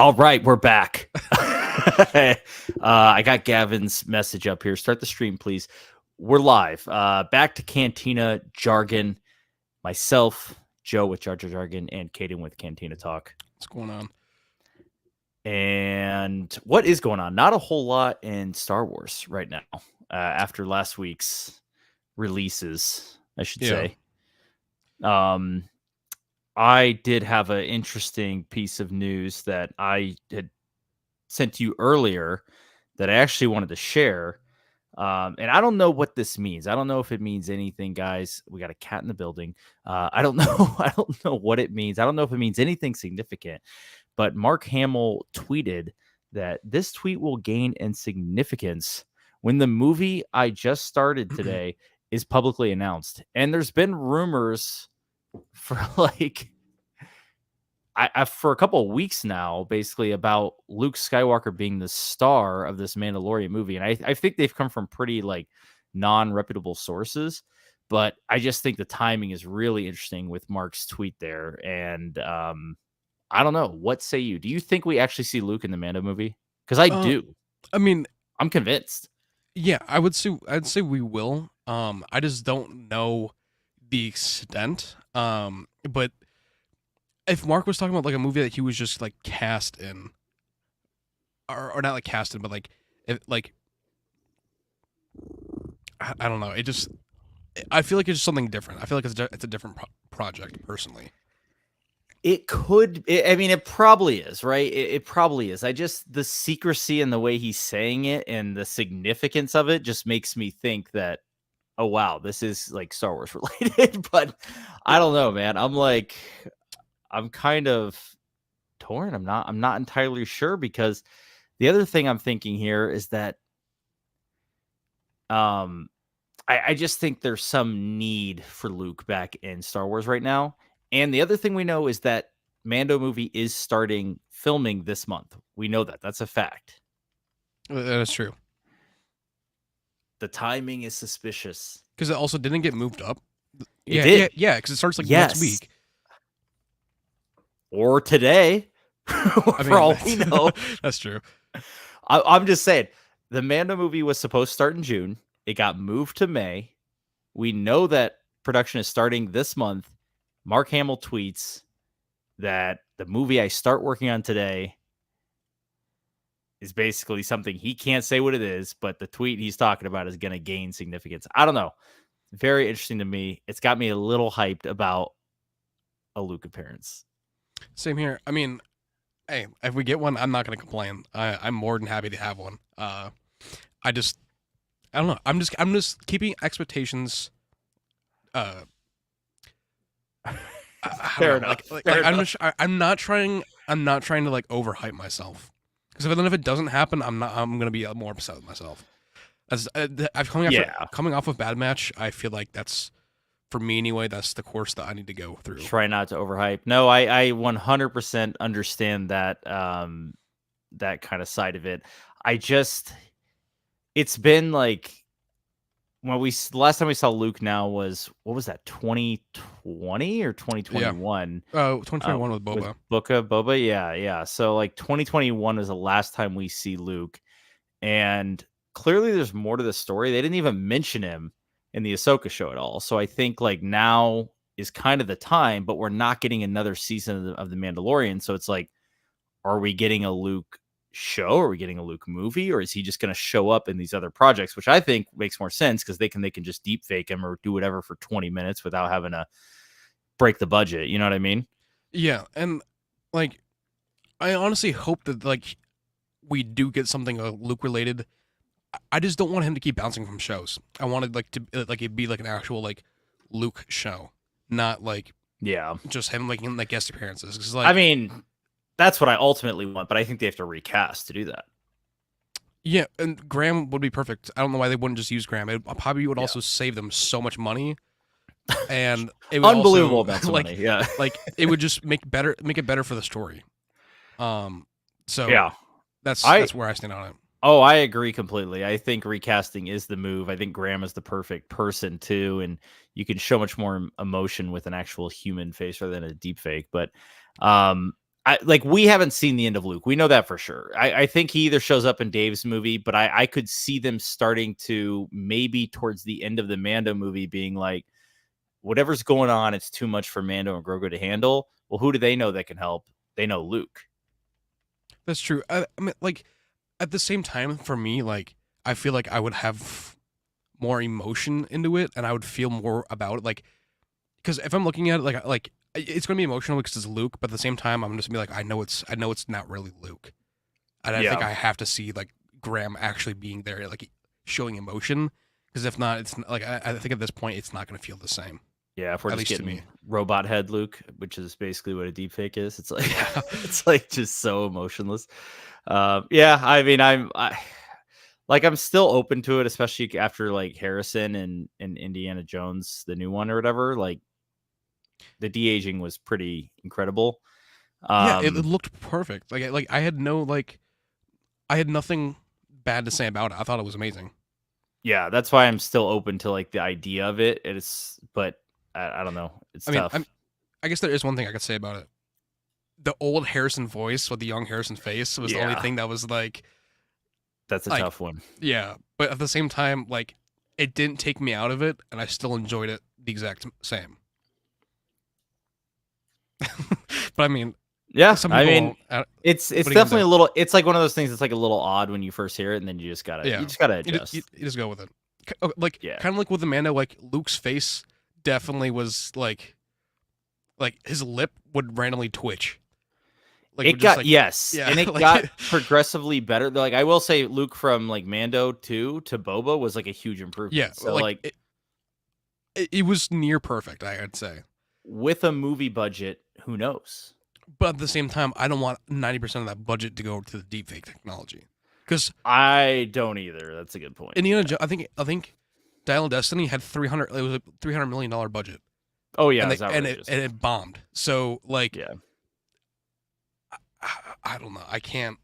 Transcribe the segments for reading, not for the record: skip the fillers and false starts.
All right, we're back. I got Gavin's message up here. Start the stream, please. We're live. Back to Cantina, Jargon, myself, Joe with Jargon, and Kaden with Cantina Talk. What's going on? And what is going on? Not a whole lot in Star Wars right now. After last week's releases, I should say. I did have an interesting piece of news that I had sent to you earlier that I actually wanted to share. And I don't know what this means. I don't know if it means anything, guys. We got a cat in the building. I don't know. I don't know what it means. I don't know if it means anything significant. But Mark Hamill tweeted that this tweet will gain in significance when the movie I just started today is publicly announced. And there's been rumors for like for a couple of weeks now, basically about Luke Skywalker being the star of this Mandalorian movie. And I think they've come from pretty like non-reputable sources, but I just think the timing is really interesting with Mark's tweet there. And I don't know. What say you? Do you think we actually see Luke in the Mando movie? Because I do. I mean, I'm convinced. Yeah, I'd say we will. I just don't know the extent. But if Mark was talking about like a movie that he was just like cast in, or not like cast in, but like I don't know. I feel like it's just something different. I feel like it's a different project personally. It could. I mean, it probably is, right? It probably is. The secrecy and the way he's saying it and the significance of it just makes me think that, oh, wow, this is like Star Wars related. But I don't know, man. I'm kind of torn. I'm not entirely sure, because the other thing I'm thinking here is that I just think there's some need for Luke back in Star Wars right now. And the other thing we know is that Mando movie is starting filming this month. We know that. That's a fact. That is true. The timing is suspicious. Because it also didn't get moved up. It did. Yeah, because it starts like next week. Or today. For all we know. That's true. I'm just saying, the Mando movie was supposed to start in June. It got moved to May. We know that production is starting this month. Mark Hamill tweets that the movie I start working on today is basically something he can't say what it is, but the tweet he's talking about is going to gain significance. I don't know. Very interesting to me. It's got me a little hyped about a Luke appearance. Same here. I mean, hey, if we get one, I'm not going to complain. I'm more than happy to have one. I don't know. I'm just keeping expectations. Fair enough. I'm not trying to like overhype myself, because if it doesn't happen, I'm gonna be more upset with myself. As coming off of Bad Batch, I feel like that's, for me anyway, that's the course that I need to go through. Try not to overhype. No, I 100% understand that that kind of side of it. It's been like, when last time we saw Luke now was, what was that, 2020 or 2021? Yeah. 2021 with Boba. Boba, yeah. So like 2021 was the last time we see Luke, and clearly there's more to the story. They didn't even mention him in the Ahsoka show at all. So I think like now is kind of the time, but we're not getting another season of The Mandalorian. So it's like, are we getting a Luke show? Are we getting a Luke movie, or is he just going to show up in these other projects, which I think makes more sense, because they can just deep fake him or do whatever for 20 minutes without having to break the budget. You know what I mean? Yeah. And like, I honestly hope that like we do get something Luke related. I just don't want him to keep bouncing from shows. I wanted like to like it be like an actual like Luke show, not like just him like in like guest appearances. 'Cause, like, I mean, that's what I ultimately want, but I think they have to recast to do that. Yeah, and Graham would be perfect. I don't know why they wouldn't just use Graham. It probably would also save them so much money, and it would unbelievable also, amounts of like, money. Yeah, like it would just make it better for the story. So yeah, that's where I stand on it. Oh, I agree completely. I think recasting is the move. I think Graham is the perfect person too, and you can show much more emotion with an actual human face rather than a deep fake. But I we haven't seen the end of Luke. We know that for sure. I think he either shows up in Dave's movie, but I could see them starting to maybe towards the end of the Mando movie being like, whatever's going on, it's too much for Mando and Grogu to handle. Well, who do they know that can help? They know Luke. That's true. I mean, like, at the same time, for me, like, I feel like I would have more emotion into it, and I would feel more about it. Like, because if I'm looking at it, like it's gonna be emotional because it's Luke, but at the same time, I'm just gonna be like, I know it's not really Luke, and I think Yeah. I have to see like Graham actually being there, like showing emotion. Because if not, it's like I think at this point, it's not gonna feel the same. Yeah, if we're At just least to getting me. robot head Luke, which is basically what a deepfake is, it's like Yeah. it's like just so emotionless. Yeah, I mean, I'm still open to it, especially after like Harrison and Indiana Jones, the new one or whatever. Like the de aging was pretty incredible. Yeah, it Um, looked perfect. Like I had no like I had nothing bad to say about it. I thought it was amazing. yeah, that's why I'm still open to like the idea of it. But I don't know, it's I mean, tough. I guess there is one thing I could say about it. The old Harrison voice with the young Harrison face was the only Yeah, thing that was that's a like tough one. yeah, but at the same time, like it didn't take me out of it, and I still enjoyed it the exact same. But I mean, Yeah, some I people mean, won't. it's What are you gonna definitely do? a little. It's like one of those things. It's like a little odd when you first hear it, and then you just Yeah, gotta you adjust. just go with it. Like Yeah, kind of like with Amanda, like Luke's face definitely was like his lip would randomly twitch, like would it just got like yes, yeah, and it like got progressively better. Like I will say, Luke from like Mando 2 to Boba was like a huge yeah, improvement. So like like it was near perfect, I'd say. with a movie budget, who knows? But at the same time, I don't want 90% of that budget to go to the deepfake technology because I don't either. That's a good point. Indiana Yeah. Jones, I think Dial of Destiny had 300. It was a $300 million budget, Oh yeah, and it they was outrageous. and it bombed. So like, Yeah. I don't know. I can't.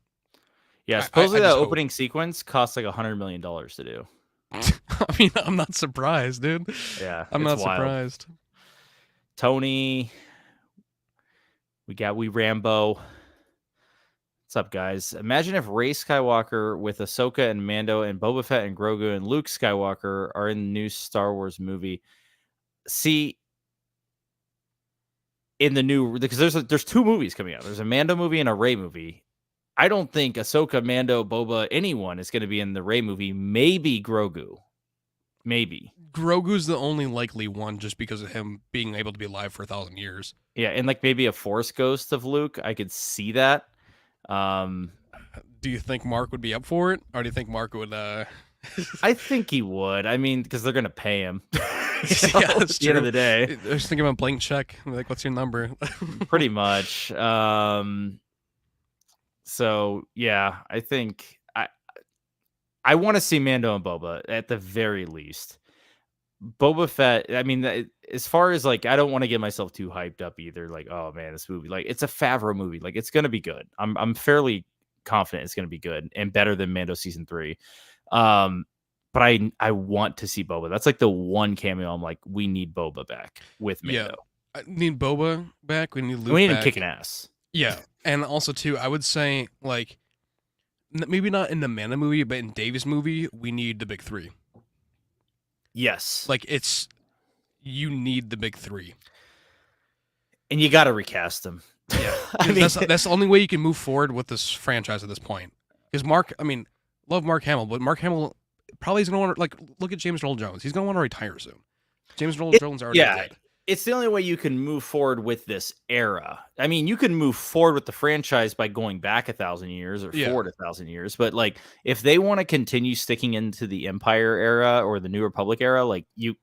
Yeah. I Supposedly that just hope. opening sequence cost like $100 million to do. I mean, I'm not surprised, dude. Yeah, I'm it's not wild. surprised. Tony, we Rambo. What's up, guys? Imagine if Rey Skywalker with Ahsoka and Mando and Boba Fett and Grogu and Luke Skywalker are in the new Star Wars movie. See, in the new because there's two movies coming out. There's a Mando movie and a Rey movie. I don't think Ahsoka, Mando, Boba, anyone is going to be in the Rey movie. Maybe Grogu. Maybe. Grogu's the only likely one, just because of him being able to be alive for 1,000 years. Yeah, and like maybe a Force ghost of Luke. I could see that. Um, Do you think Mark would be up for it, or do you think Mark would? I think he would. I mean, because they're going to pay him. Yeah, that's At the end of true. the day, I was thinking about blank check. I'm like, what's your number? pretty much. So yeah, I think I want to see Mando and Boba at the very least. Boba Fett. I mean, as far as like, I don't want to get myself too hyped up either. Like, oh man, this movie, like, it's a Favreau movie. Like, it's gonna be good. I'm fairly confident it's gonna be good and better than Mando season 3. But I want to see Boba. That's like the one cameo I'm like, we need Boba back with Yeah, Mando. I need Boba back. We need And Luke we need him back. kicking ass. Yeah, and also too, I would say like maybe not in the Mando movie, but in Davis movie, we need the big three. Yes. Like you need the big three. And you got to recast him. Yeah, I mean, that's the only way you can move forward with this franchise at this point. Because I mean, love Mark Hamill, but Mark Hamill probably is gonna want to like look at James Earl Jones. He's gonna want to retire soon. James Earl Jones already did. it's the only way you can move forward with this era. I mean, you can move forward with the franchise by going back 1,000 years or Yeah. forward 1,000 years. But like, if they want to continue sticking into the Empire era or the New Republic era, like you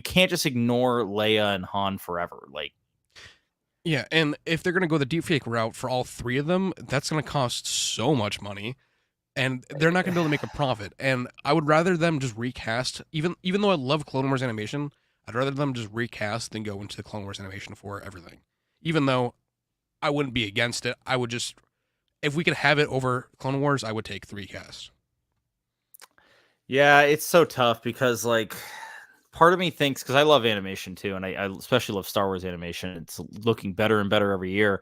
can't just ignore Leia and Han forever. Like, Yeah, and if they're gonna go the deepfake route for all three of them, that's gonna cost so much money, and they're not gonna be able to make a profit. And I would rather them just recast, even though I love Clone Wars animation, I'd rather them just recast than go into the Clone Wars animation for everything. Even though I wouldn't be against it, I would just, if we could have it over Clone Wars, I would take the recast. yeah, it's so tough because like, part of me thinks, because I love animation too, and I especially love Star Wars animation. It's looking better and better every year.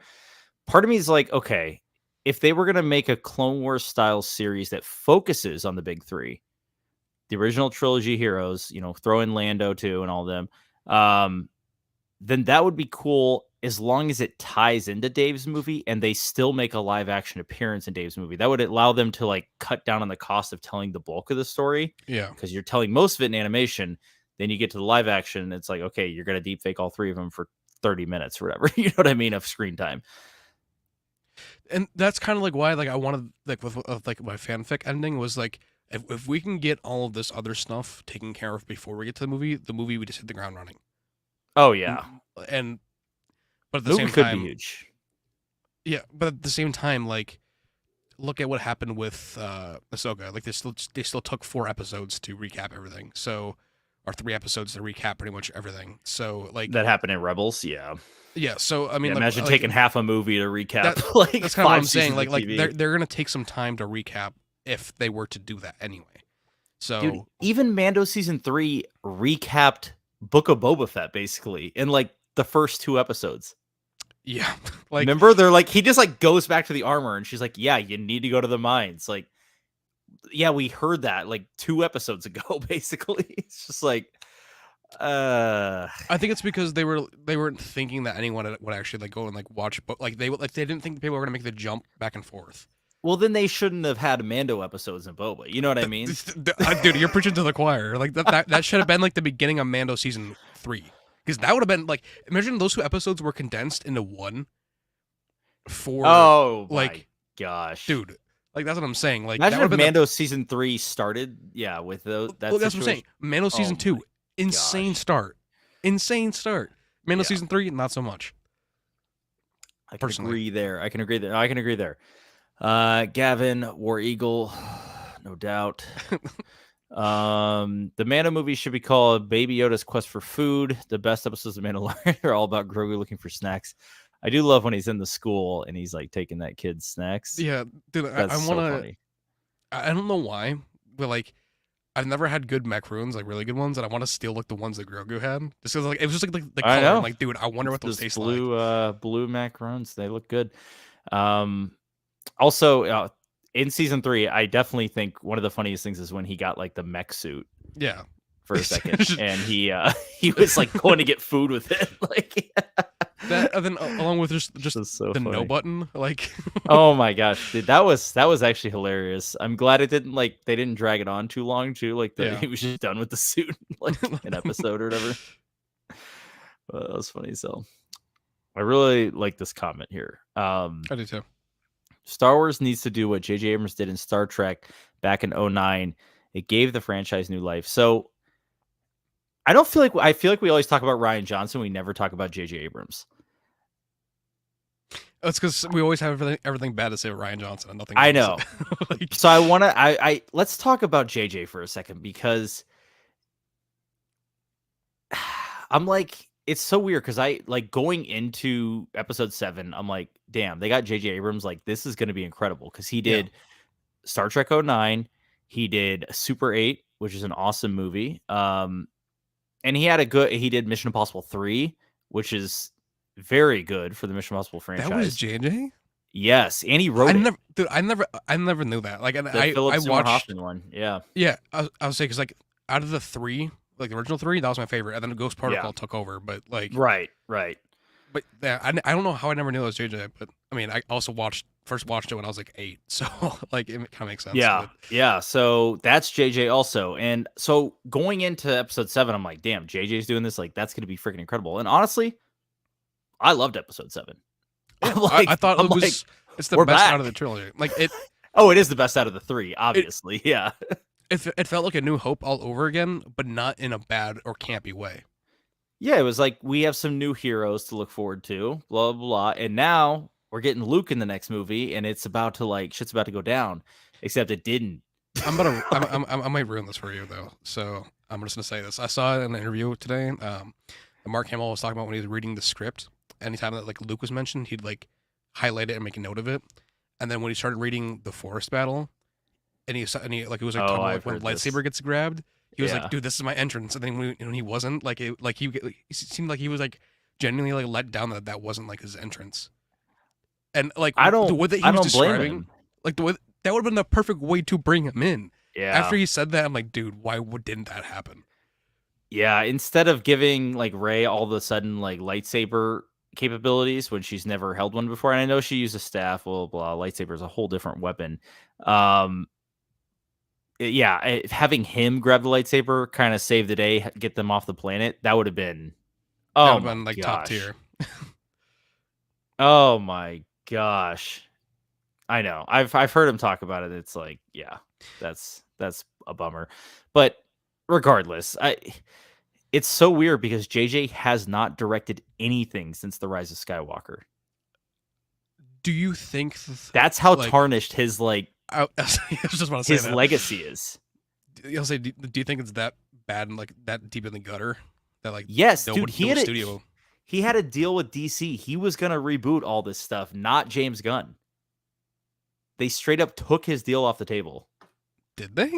part of me is like, okay, if they were gonna make a Clone Wars style series that focuses on the big three, the original trilogy heroes, throw in Lando too and all of them, um, then that would be cool as long as it ties into Dave's movie and they still make a live action appearance in Dave's movie. That would allow them to like cut down on the cost of telling the bulk of the story Yeah. because you're telling most of it in animation. Then you get to the live action, and it's like, okay, you're gonna deep fake all three of them for 30 minutes or whatever. You know what I mean, of screen time. And that's kind of like why like I wanted like with like my fanfic ending was like if we can get all of this other stuff taken care of before we get to the movie would just hit the ground running. Oh yeah, And but at the movie same could time, be huge. yeah. But at the same time, like look at what happened with Ahsoka. Like they still took 4 episodes to recap everything. So or 3 episodes to recap pretty much everything. So like That happened in Rebels, yeah. yeah. So I mean, Yeah, like, imagine taking half a movie to recap like that's kind of what 5 I'm saying. seasons Like of like TV. they're gonna take some time to recap if they were to do that anyway. So Dude, even Mando season 3 recapped Book of Boba Fett basically in like the first 2 episodes. yeah, like Remember, they're like he just like goes back to the armor, and she's like, "Yeah, you need to go to the mines." Like, yeah, we heard that like 2 episodes ago. Basically, it's just like, I think it's because they weren't thinking that anyone would actually like go and like watch, but like they didn't think people were gonna make the jump back and forth. well, then they shouldn't have had Mando episodes in Boba. You know what I mean? Dude, you're preaching to the choir. Like that should have been like the beginning of Mando season 3, because that would have been like imagine those 2 episodes were condensed into one. For Oh like, my gosh, dude, like that's what I'm saying. Like imagine that if would have Mando season 3 started, yeah, with those. well, that's what I'm saying. Mando season 2, insane gosh. start. Mando Yeah. season 3, not so much. I can agree there. I can agree there. Gavin, War Eagle, no doubt. The Mando movie should be called Baby Yoda's Quest for Food. The best episodes of Mandalorian are all about Grogu looking for snacks. I do love when he's in the school and he's like taking that kid's snacks. Yeah, dude, That's I so want to. funny. I don't know why, but like I've never had good macaroons, like really good ones, and I want to steal like the ones that Grogu had. Just because like it was just like the I color. know. I'm like, dude, I wonder what those taste like. Blue macarons. They look good. Also, in season 3, I definitely think one of the funniest things is when he got like the mech suit. Yeah. For a second, and he was like going to get food with it, like that, and then along with just so the funny. no button, like oh my gosh, dude, that was actually hilarious. I'm glad it didn't like they didn't drag it on too long too, like he was just done with the suit like an episode or whatever. That was funny. So I really like this comment here. I do too. Star Wars needs to do what J.J. Abrams did in Star Trek back in 2009. It gave the franchise new life. So I feel like we always talk about Rian Johnson. We never talk about J.J. Abrams. That's because we always have everything bad to say about Rian Johnson and nothing. I know. like, so I want to. I let's talk about JJ for a second because I'm like it's so weird because I like going into episode 7. I'm like, damn, they got JJ Abrams. Like this is going to be incredible because he did Star Trek 09. He did Super 8, which is an awesome movie. And he did Mission Impossible 3, which is very good for the Mission Impossible franchise. That was JJ? Yes, and he wrote it. I never knew that. Like, and I watched one. Yeah. Yeah, I was saying because like out of the 3, like the original 3, that was my favorite, and then Ghost Protocol took over. But like, right. But yeah, I don't know how I never knew it was JJ. But I mean, I also first watched it when I was like 8, so like it kind of makes sense. Yeah. So that's JJ also, and so going into episode 7, I'm like, damn, JJ's doing this. Like that's gonna be freaking incredible. And honestly, I loved episode 7. Yeah, I thought it's the best out of the trilogy. Like it. Oh, it is the best out of the 3, obviously. Yeah. It felt like A New Hope all over again, but not in a bad or campy way. Yeah, it was like we have some new heroes to look forward to, blah blah blah, and now we're getting Luke in the next movie, and it's about to shit's about to go down. Except it didn't. I might ruin this for you though, so I'm just gonna say this. I saw it in an interview today. Mark Hamill was talking about when he was reading the script. Anytime that like Luke was mentioned, he'd like highlight it and make a note of it. And then when he started reading the forest battle, and he like it was like talking about, like, when lightsaber gets grabbed. He was like, "Dude, this is my entrance." And then when he wasn't, like, he seemed like he was like genuinely like let down that wasn't like his entrance. And like I the don't way that he I was don't blame describing, him. like the way that would have been the perfect way to bring him in. After Yeah. he said that, I'm like, dude, didn't that happen? Yeah, instead of giving, like, Rey all of a sudden, like, lightsaber capabilities when she's never held one before, and I know she used a staff, blah, blah, blah, lightsaber is a whole different weapon. Um, yeah, having him grab the lightsaber, kinda save the day, get them off the planet, that would have been, That oh would have my been like top gosh. tier. Oh my gosh. I know. I've heard him talk about it. It's like, yeah, that's a bummer. But regardless, it's so weird because JJ has not directed anything since The Rise of Skywalker. Do you think That's how like tarnished his I was just want to say his that. legacy is. I'll say, do you think it's that bad and like that deep in the gutter that like Yes, dude, no studio he had a deal with DC. He was gonna reboot all this stuff, not James Gunn. They straight up took his deal off the table. did they?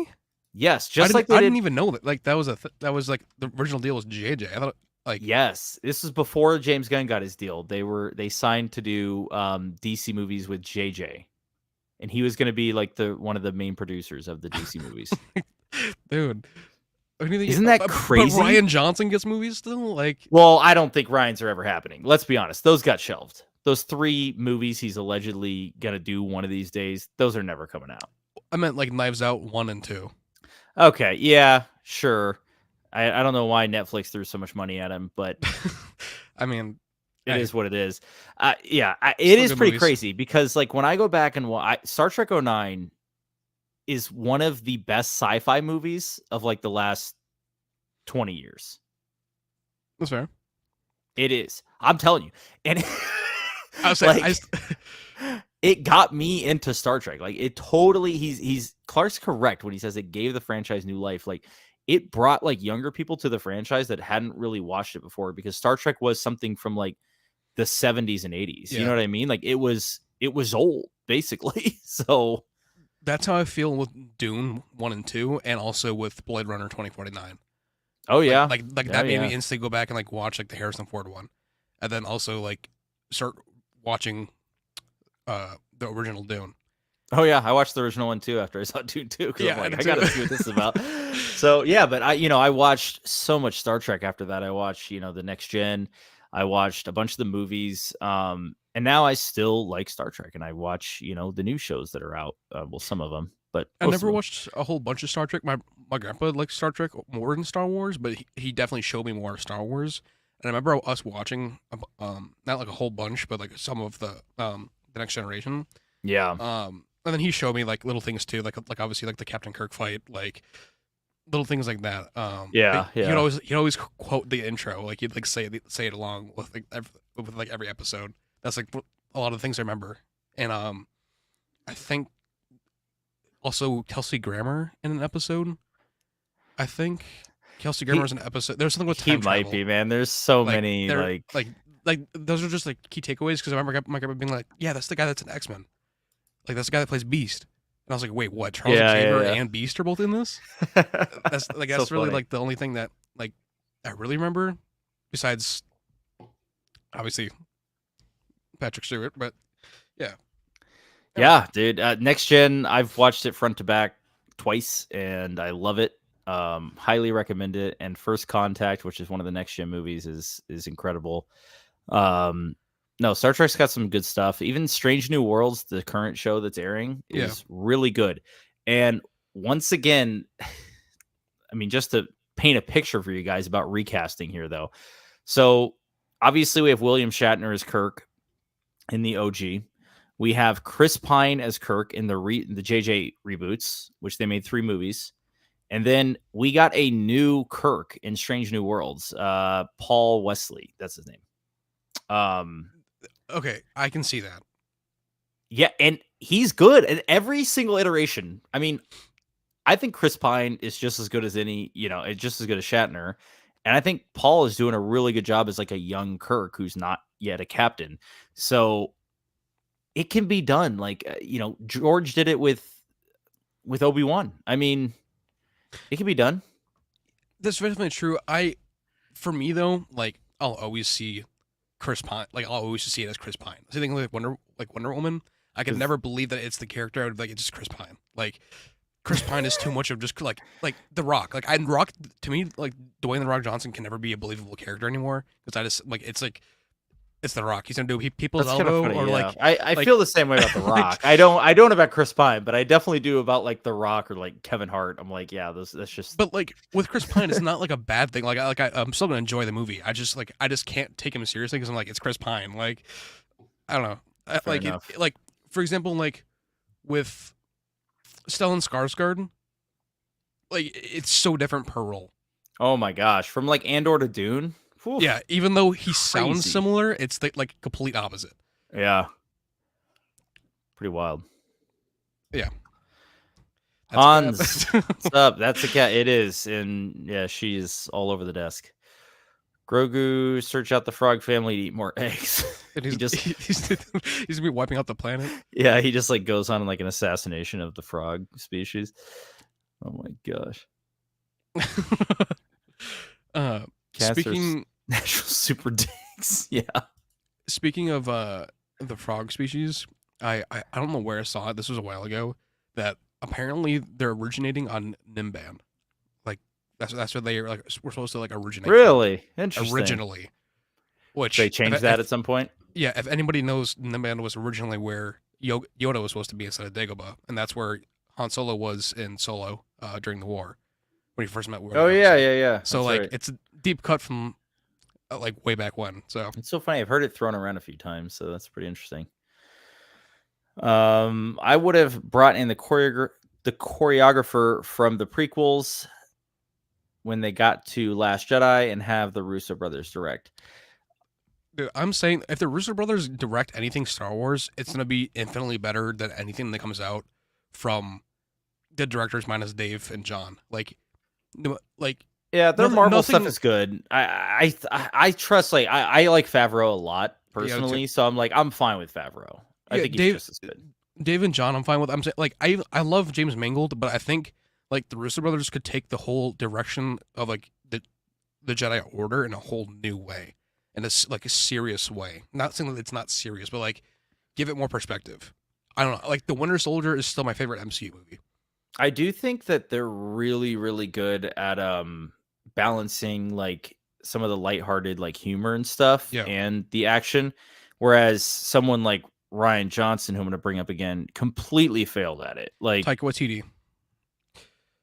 Yes, just like they I didn't did. even know that. Like that was that was like the original deal was JJ. I thought like Yes, this was before James Gunn got his deal. They signed to do DC movies with JJ, and he was going to be like the one of the main producers of the DC movies. dude. What do you think? Isn't that But crazy? Ryan Johnson gets movies still. Like Well, I don't think Ryan's are ever happening. Let's be honest; those got shelved. Those 3 movies he's allegedly going to do one of these days, those are never coming out. I meant like Knives Out 1 and 2. Okay, yeah, sure. I don't know why Netflix threw so much money at him, but I mean, it hey, is what it is. Yeah, it still is good pretty movies. crazy because, like, when I go back and Star Trek '09 is one of the best sci-fi movies of, like, the last 20 years. That's fair. It is. I'm telling you. And, I was saying, like, it got me into Star Trek. Like, it totally he's Clark's correct when he says it gave the franchise new life. Like, it brought, like, younger people to the franchise that hadn't really watched it before because Star Trek was something from, like, the 70s and 80s. You know yeah, what I mean? Like it was old basically. So that's how I feel with Dune 1 and 2, and also with Blade Runner 2049. oh yeah. Like Oh that made yeah. me instantly go back and like watch like the Harrison Ford one, and then also like start watching the original Dune. Oh yeah. I watched the original one too after I saw Dune 2 because I'm Yeah, I like, did I too. gotta see what this is about. So yeah, but I watched so much Star Trek after that. I watched, the next gen. I watched a bunch of the movies. And now I still like Star Trek and I watch, the new shows that are out. Well, some of them, but I most of never them. watched a whole bunch of Star Trek. My grandpa liked Star Trek more than Star Wars, but he definitely showed me more of Star Wars. And I remember us watching not like a whole bunch, but like some of the Next Generation. Yeah. And then he showed me like little things too, like obviously like the Captain Kirk fight, like little things like that. Yeah. He'd Yeah. always quote the intro, like he'd like say it along with like every episode. That's like a lot of things I remember. And I think also Kelsey Grammer in an episode. I think Kelsey Grammer He is an episode. There's something with he time might travel. be, man. There's so Like many they're like those are just like key takeaways because I remember my grandpa being like, "Yeah, that's the guy that's an X-Men. Like that's the guy that plays Beast." And I was like, "Wait, what? Charles yeah, Xavier yeah, and Beast are both in this?" yeah. That's like So that's really funny. like the only thing that like I really remember besides obviously Patrick Stewart, but yeah. Yeah, dude. Next Gen, I've watched it front to back twice, and I love it. Highly recommend it. And First Contact, which is one of the Next Gen movies, is incredible. Um, no, Star Trek's got some good stuff. Even Strange New Worlds, the current show that's airing, Yeah. is really good. And once again, I mean, just to paint a picture for you guys about recasting here, though. So obviously, we have William Shatner as Kirk in the OG. We have Chris Pine as Kirk in the JJ reboots, which they made 3 movies. And then we got a new Kirk in Strange New Worlds, Paul Wesley. That's his name. Okay, I can see that. Yeah, and he's good at every single iteration. I mean, I think Chris Pine is just as good as just as good as Shatner. And I think Paul is doing a really good job as like a young Kirk who's not yet a captain. So it can be done. Like, George did it with Obi-Wan. I mean, it can be done. That's definitely true. For me though, like I'll always see Chris Pine. Like I'll always see it as Chris Pine. Same thing with like Wonder Woman, I could 'Cause never believe that it's the character. I would be like, it's just Chris Pine. Like Chris Pine is too much of just like The Rock. Like I Rock to me, like Dwayne the Rock Johnson can never be a believable character anymore because I just like it's The Rock. He's gonna do people's that's kind of elbow funny, or yeah. I like feel the same way about The like Rock. I don't about Chris Pine, but I definitely do about, like, The Rock or, like, Kevin Hart. I'm like, yeah, that's just but like with Chris Pine, it's not like a bad thing. I'm still gonna enjoy the movie. I just can't take him seriously because I'm like it's Chris Pine. Like I don't know. fair enough. Like for example, like with Stellan Skarsgård, like it's so different per role. Oh my gosh, from, like, Andor to Dune? Yeah, Oof, even though he sounds crazy. similar, it's like complete opposite. Yeah, pretty wild. Yeah, that's a cat. Hans, what's up? That's a cat. It is, and yeah, she's all over the desk. Grogu, search out the frog family to eat more eggs. And He just, he's gonna be wiping out the planet. yeah, he just like goes on like an assassination of the frog species. Oh my gosh, cats are Speaking natural super dicks. Yeah, speaking of the frog species, I don't know where I saw it. This was a while ago. That apparently they're originating on Nimban. Like that's where they like we're supposed to like originate from really interesting. originally. Which They changed that at some point. yeah, if anybody knows, Nimban was originally where Yoda was supposed to be instead of Dagobah, and that's where Han Solo was in Solo during the war when he first met William Oh yeah, Harrison. yeah, yeah. So That's like right. it's a deep cut from like way back when. So It's so funny. I've heard it thrown around a few times, so that's pretty interesting. I would have brought in the choreographer from the prequels when they got to Last Jedi and have the Russo brothers direct. dude, I'm saying if the Russo brothers direct anything Star Wars, it's gonna be infinitely better than anything that comes out from the directors minus Dave and John. Like Yeah, their nothing, Marvel stuff nothing. is good. I trust like I like Favreau a lot Yeah, too. personally, so I'm like I'm fine with Favreau. I Yeah, think he's just as good. Dave and John, I'm fine with. I'm saying like I love James Mangold, but I think like the Russo brothers could take the whole direction of like the Jedi Order in a whole new way, in like a serious way. Not saying that it's not serious, but like give it more perspective. I don't know. Like the Winter Soldier is still my favorite MCU movie. I do think that they're really really good at balancing like some of the lighthearted like humor and stuff Yeah, and the action, whereas someone like Ryan Johnson, who I'm going to bring up again, completely failed at it. Like Taika Waititi.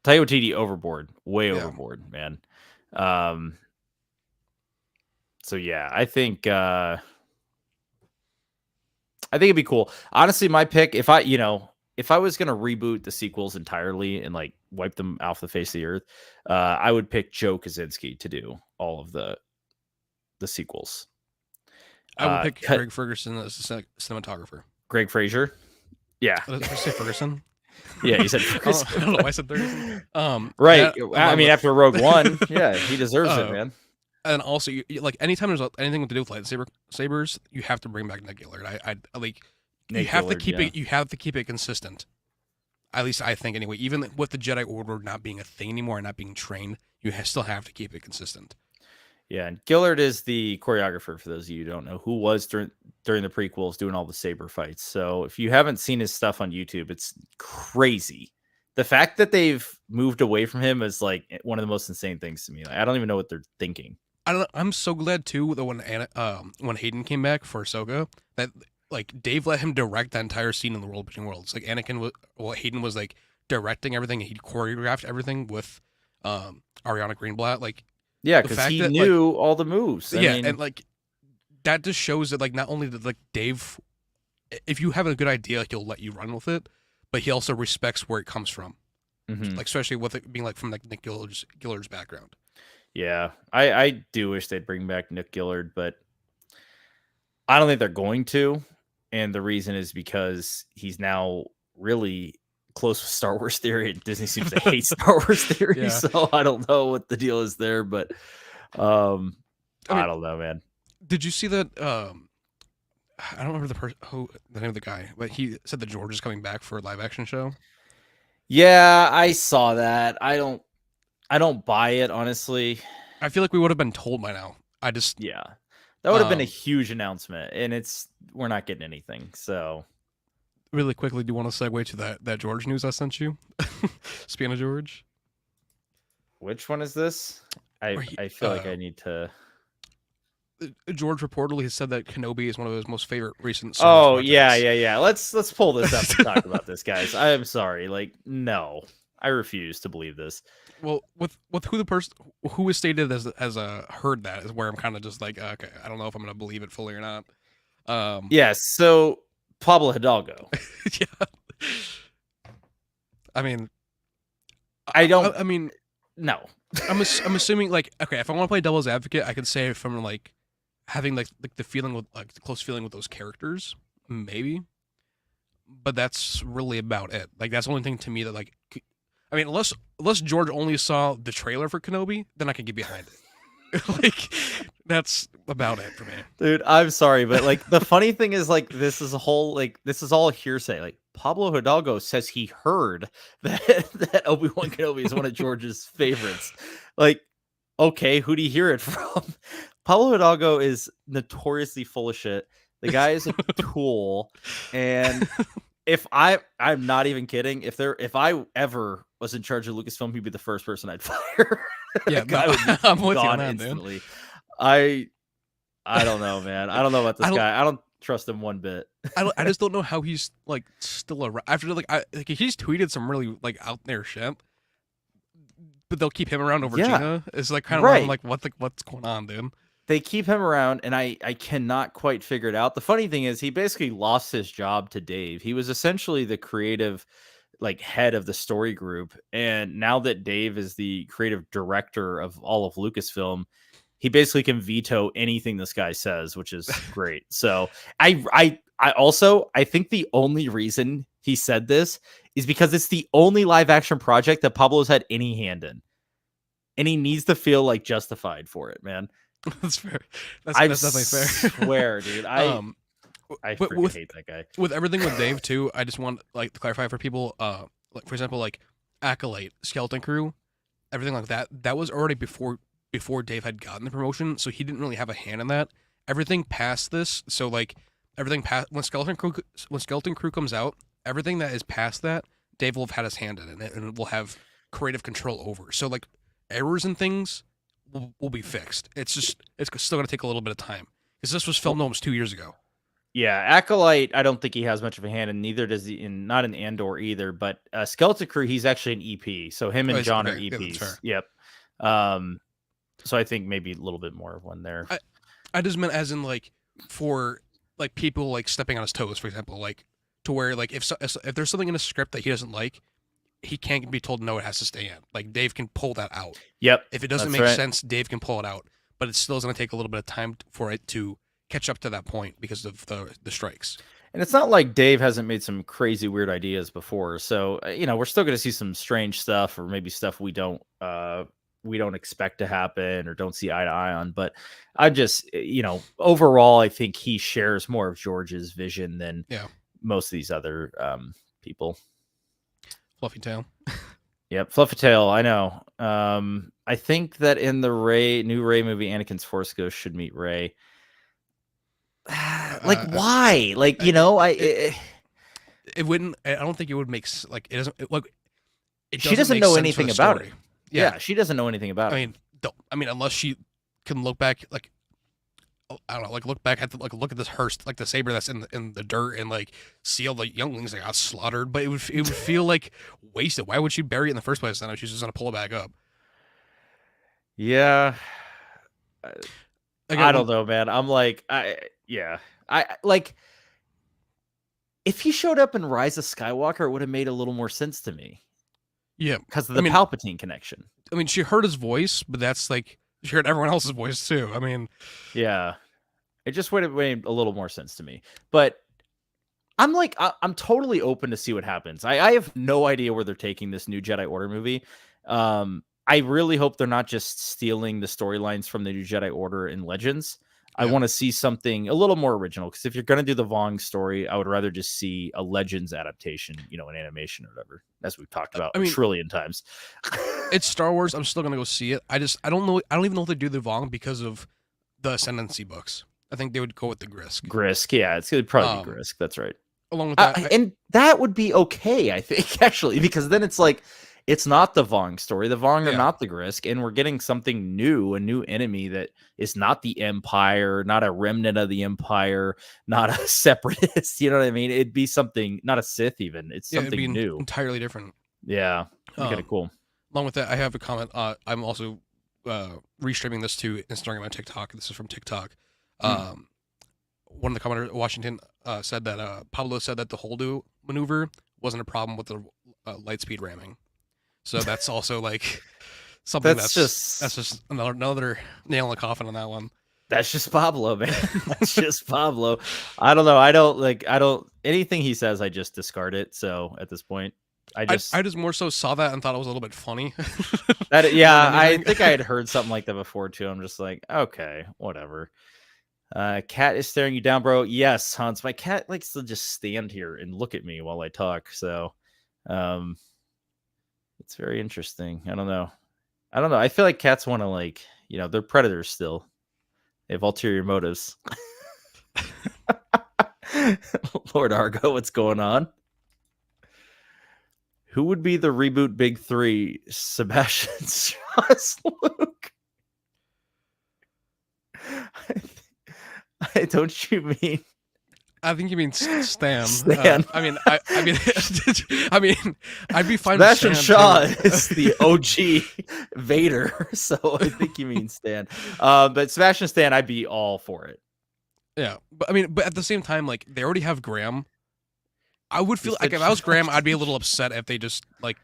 Taika Waititi overboard, way Yeah, overboard, man. Um, so yeah, I think it'd be cool. Honestly, my pick, if I was gonna reboot the sequels entirely and like wipe them off the face of the earth, I would pick Joe Kosinski to do all of the sequels. I would pick Cut Greg Ferguson as the cinematographer. Greg Fraser. Yeah, Did I say Ferguson? yeah, you said I don't know why I said Ferguson. right. I along mean, with after Rogue One, yeah, he deserves it, uh, man. and also like anytime there's anything to do with sabers, you have to bring back Nick Gillard. I like you Nick have to Gillard, keep yeah. it. You have to keep it consistent. At least I think anyway. Even with the Jedi Order not being a thing anymore and not being trained, you still have to keep it consistent. Yeah, and Gillard is the choreographer for those of you who don't know, who was during the prequels doing all the saber fights. So if you haven't seen his stuff on YouTube, it's crazy. The fact that they've moved away from him is like one of the most insane things to me. Like, I don't even know what they're thinking. I don't. I'm so glad too that when Hayden came back for Ahsoka, that like Dave let him direct that entire scene in the World Between Worlds. Like Anakin was, well, Hayden was like directing everything, and he choreographed everything with Ariana Greenblatt. Like Yeah, the because fact he that like knew all the moves. I yeah, mean, and like that just shows that like not only did like Dave, if you have a good idea, he'll let you run with it, but he also respects where it comes from. mhm. Like especially with it being like from like Nick Gillard's background. Yeah, I do wish they'd bring back Nick Gillard, but I don't think they're going to. And the reason is because he's now really close with Star Wars theory, and Disney seems to hate Star Wars theory. Yeah. So I don't know what the deal is there, but I mean, I don't know, man. did you see that? I don't remember the name of the guy, but he said that George is coming back for a live action show. Yeah, I saw that. I don't buy it, honestly. I feel like we would have been told by now. I just Yeah. That would have been a huge announcement, and we're not getting anything. So Really quickly, do you want to segue to that George news I sent you? Speaking of George, which one is this? I feel like I need to. George reportedly has said that Kenobi is one of his most favorite recent Star Wars Oh projects. yeah. Let's pull this up and talk about this, guys. I am sorry. Like, no, I refuse to believe this. Well, with who the person who is stated as a heard that is where I'm kind of just like, okay, I don't know if I'm gonna believe it fully or not. Yes. So Pablo Hidalgo. Yeah. I mean, I don't. I mean, no. I'm assuming like, okay, if I want to play devil's advocate, I could say from like having like the feeling with like the close feeling with those characters, maybe. But that's really about it. Like that's the only thing to me that like, I mean, unless George only saw the trailer for Kenobi, then I can get behind it. Like that's about it for me. Dude, I'm sorry, but like the funny thing is like this is all hearsay. Like Pablo Hidalgo says he heard that Obi-Wan Kenobi is one of George's favorites. Like, okay, who do you hear it from? Pablo Hidalgo is notoriously full of shit. The guy is a tool, and I'm not even kidding. If I ever was in charge of Lucasfilm, he'd be the first person I'd fire. Yeah, guy would be I'm with you on gone that, instantly. dude. I don't know, man. I don't know about this guy. I don't trust him one bit. I just don't know how he's like still around after like he's tweeted some really like out there shit, but they'll keep him around over Gina. It's like kind of right. Like what's going on, dude? They keep him around, and I cannot quite figure it out. The funny thing is, he basically lost his job to Dave. He was essentially the creative, like, head of the story group, and now that Dave is the creative director of all of Lucasfilm, he basically can veto anything this guy says, which is great. So I think the only reason he said this is because it's the only live action project that Pablo's had any hand in, and he needs to feel like justified for it, man. That's fair. That's definitely fair. Swear, dude. I freaking hate that guy. With everything with Dave too, I just want like to clarify for people. Like for example, like Acolyte, Skeleton Crew, everything like that. That was already before Dave had gotten the promotion, so he didn't really have a hand in that. Everything past this, so like everything past when Skeleton Crew comes out, everything that is past that, Dave will have had his hand in it and will have creative control over. So like errors and things will be fixed. It's still gonna take a little bit of time because this was filmed almost 2 years ago. Yeah, Acolyte, I don't think he has much of a hand, and neither does he not in Andor either. But Skeleton Crew, he's actually an EP, so him and John are EPs. Yep. So I think maybe a little bit more of one there. I just meant as in like for like people like stepping on his toes, for example, like to where like if there's something in a script that he doesn't like, he can't be told no, it has to stay in. Like Dave can pull that out. Yep. If it doesn't make sense, Dave can pull it out. But it's still going to take a little bit of time for it to catch up to that point because of the strikes. And it's not like Dave hasn't made some crazy weird ideas before. So, we're still going to see some strange stuff, or maybe stuff we don't expect to happen or don't see eye to eye on. But I just, overall, I think he shares more of George's vision than most of these other people. Fluffy tail. Yep, fluffy tail. I know. I think that in the new Rey movie, Anakin's Force Ghost should meet Rey. Why? It wouldn't. I don't think it would make like it doesn't. She doesn't know anything about it. Yeah, she doesn't know anything about it. I mean, unless she can look back, like I don't know, like look back at look at this hearse, like the saber that's in the dirt, and like see all the younglings that got slaughtered. But it would feel like wasted. Why would she bury it in the first place? Then if she's just gonna pull it back up. Yeah, I don't know, man. I'm like, if he showed up in Rise of Skywalker, it would have made a little more sense to me. Yeah, because of the Palpatine connection. I mean, she heard his voice, but that's like she heard everyone else's voice too. I mean, yeah, it just would have made a little more sense to me. But I'm like, I'm totally open to see what happens. I have no idea where they're taking this new Jedi Order movie. I really hope they're not just stealing the storylines from the new Jedi Order in Legends. I want to see something a little more original, because if you're going to do the Vong story, I would rather just see a Legends adaptation, in animation or whatever, as we've talked about a trillion times. It's Star Wars. I'm still going to go see it. I don't know. I don't even know if they do the Vong because of the Ascendancy books. I think they would go with the Grisk. Grisk, yeah, it's gonna probably be Um, Grisk. That's right. along with that, And that would be okay, I think, actually, because then it's like it's not the Vong story. The Vong are yeah, not the Grisk, and we're getting something new, a new enemy that is not the Empire, not a remnant of the Empire, not a separatist. You know what I mean? It'd be something, not a Sith, even. It's yeah, it'd be something new. entirely different. Yeah, it'd be kind of Um, cool. along with that, I have a comment. I'm also restreaming this to Instagram and TikTok. This is from TikTok. Mm. One of the commenters, Washington, said that Pablo said that the Holdo maneuver wasn't a problem with the light speed ramming. So that's also like something That's that's just just another nail in the coffin on that one. that's just Pablo, man. That's just Pablo. I don't know. I don't anything he says, I just discard it. So at this point, I just I just more so saw that and thought it was a little bit funny. that More yeah, than I anything. think I had heard something like that before too. I'm just like, okay, whatever. Cat is staring you down, bro. Yes, Hans. My cat likes to just stand here and look at me while I talk. So um it's very interesting. I don't know. I don't know. I feel like cats want to like, they're predators still. They have ulterior motives. Lord Argo, what's going on? Who would be the reboot big three? Sebastian, Strauss, Luke. Don't you mean I think you mean Stan. Stan? I mean, I'd be fine Sebastian with Stan Shaw too. is the OG Vader, so I think you mean Stan. But Sebastian Stan, I'd be all for it. Yeah, but at the same time, like they already have Graham. I would You feel like said if I was Graham, I'd be a little upset if they just like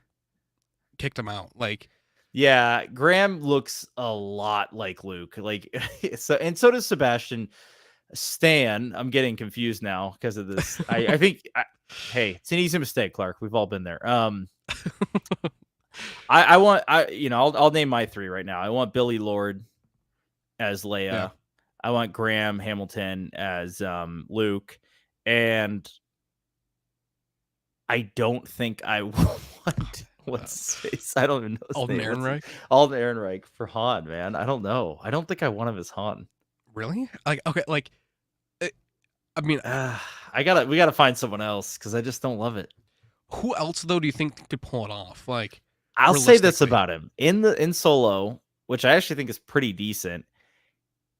kicked him out. Like, Yeah, Graham looks a lot like Luke. Like so does Sebastian. Stan, I'm getting confused now because of this. I think hey, it's an easy mistake, Clark. We've all been there. I want I'll name my three right now. I want Billy Lord as Leia. yeah, I want Graham Hamilton as Luke, and I don't think I want what's his face. I don't even know his Alden name. Ehrenreich. Alden Ehrenreich for Han, man. I don't know. I don't think I want him as Han. Really? Like, okay, like, I mean, We gotta find someone else because I just don't love it. who else though do you think could pull it off? Like, I'll say this realistically, about him in Solo, which I actually think is pretty decent.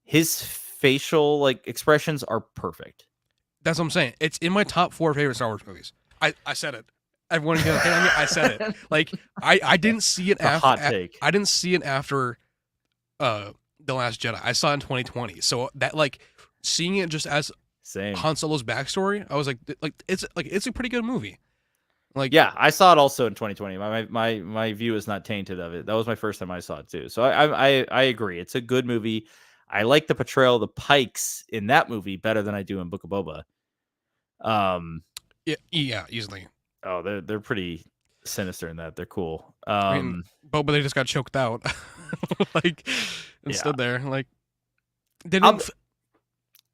His facial expressions are perfect. that's what I'm saying. It's in my top 4 favorite Star Wars movies. I said it. Everyone can hate on me. I said it. Like, I didn't see it It's a after. hot take. I didn't see it after The Last Jedi. I saw it in 2020. So that like seeing it just as Same. Han Solo's backstory, I was like it's a pretty good movie. Like, Yeah, I saw it also in 2020. My view is not tainted of it. That was my first time I saw it too. So I agree. It's a good movie. I like the portrayal of the Pikes in that movie better than I do in Book of Boba. yeah, easily. Oh, they're pretty sinister in that. They're cool. I mean, Boba they just got choked out, like, and Yeah. stood there. Like, they didn't.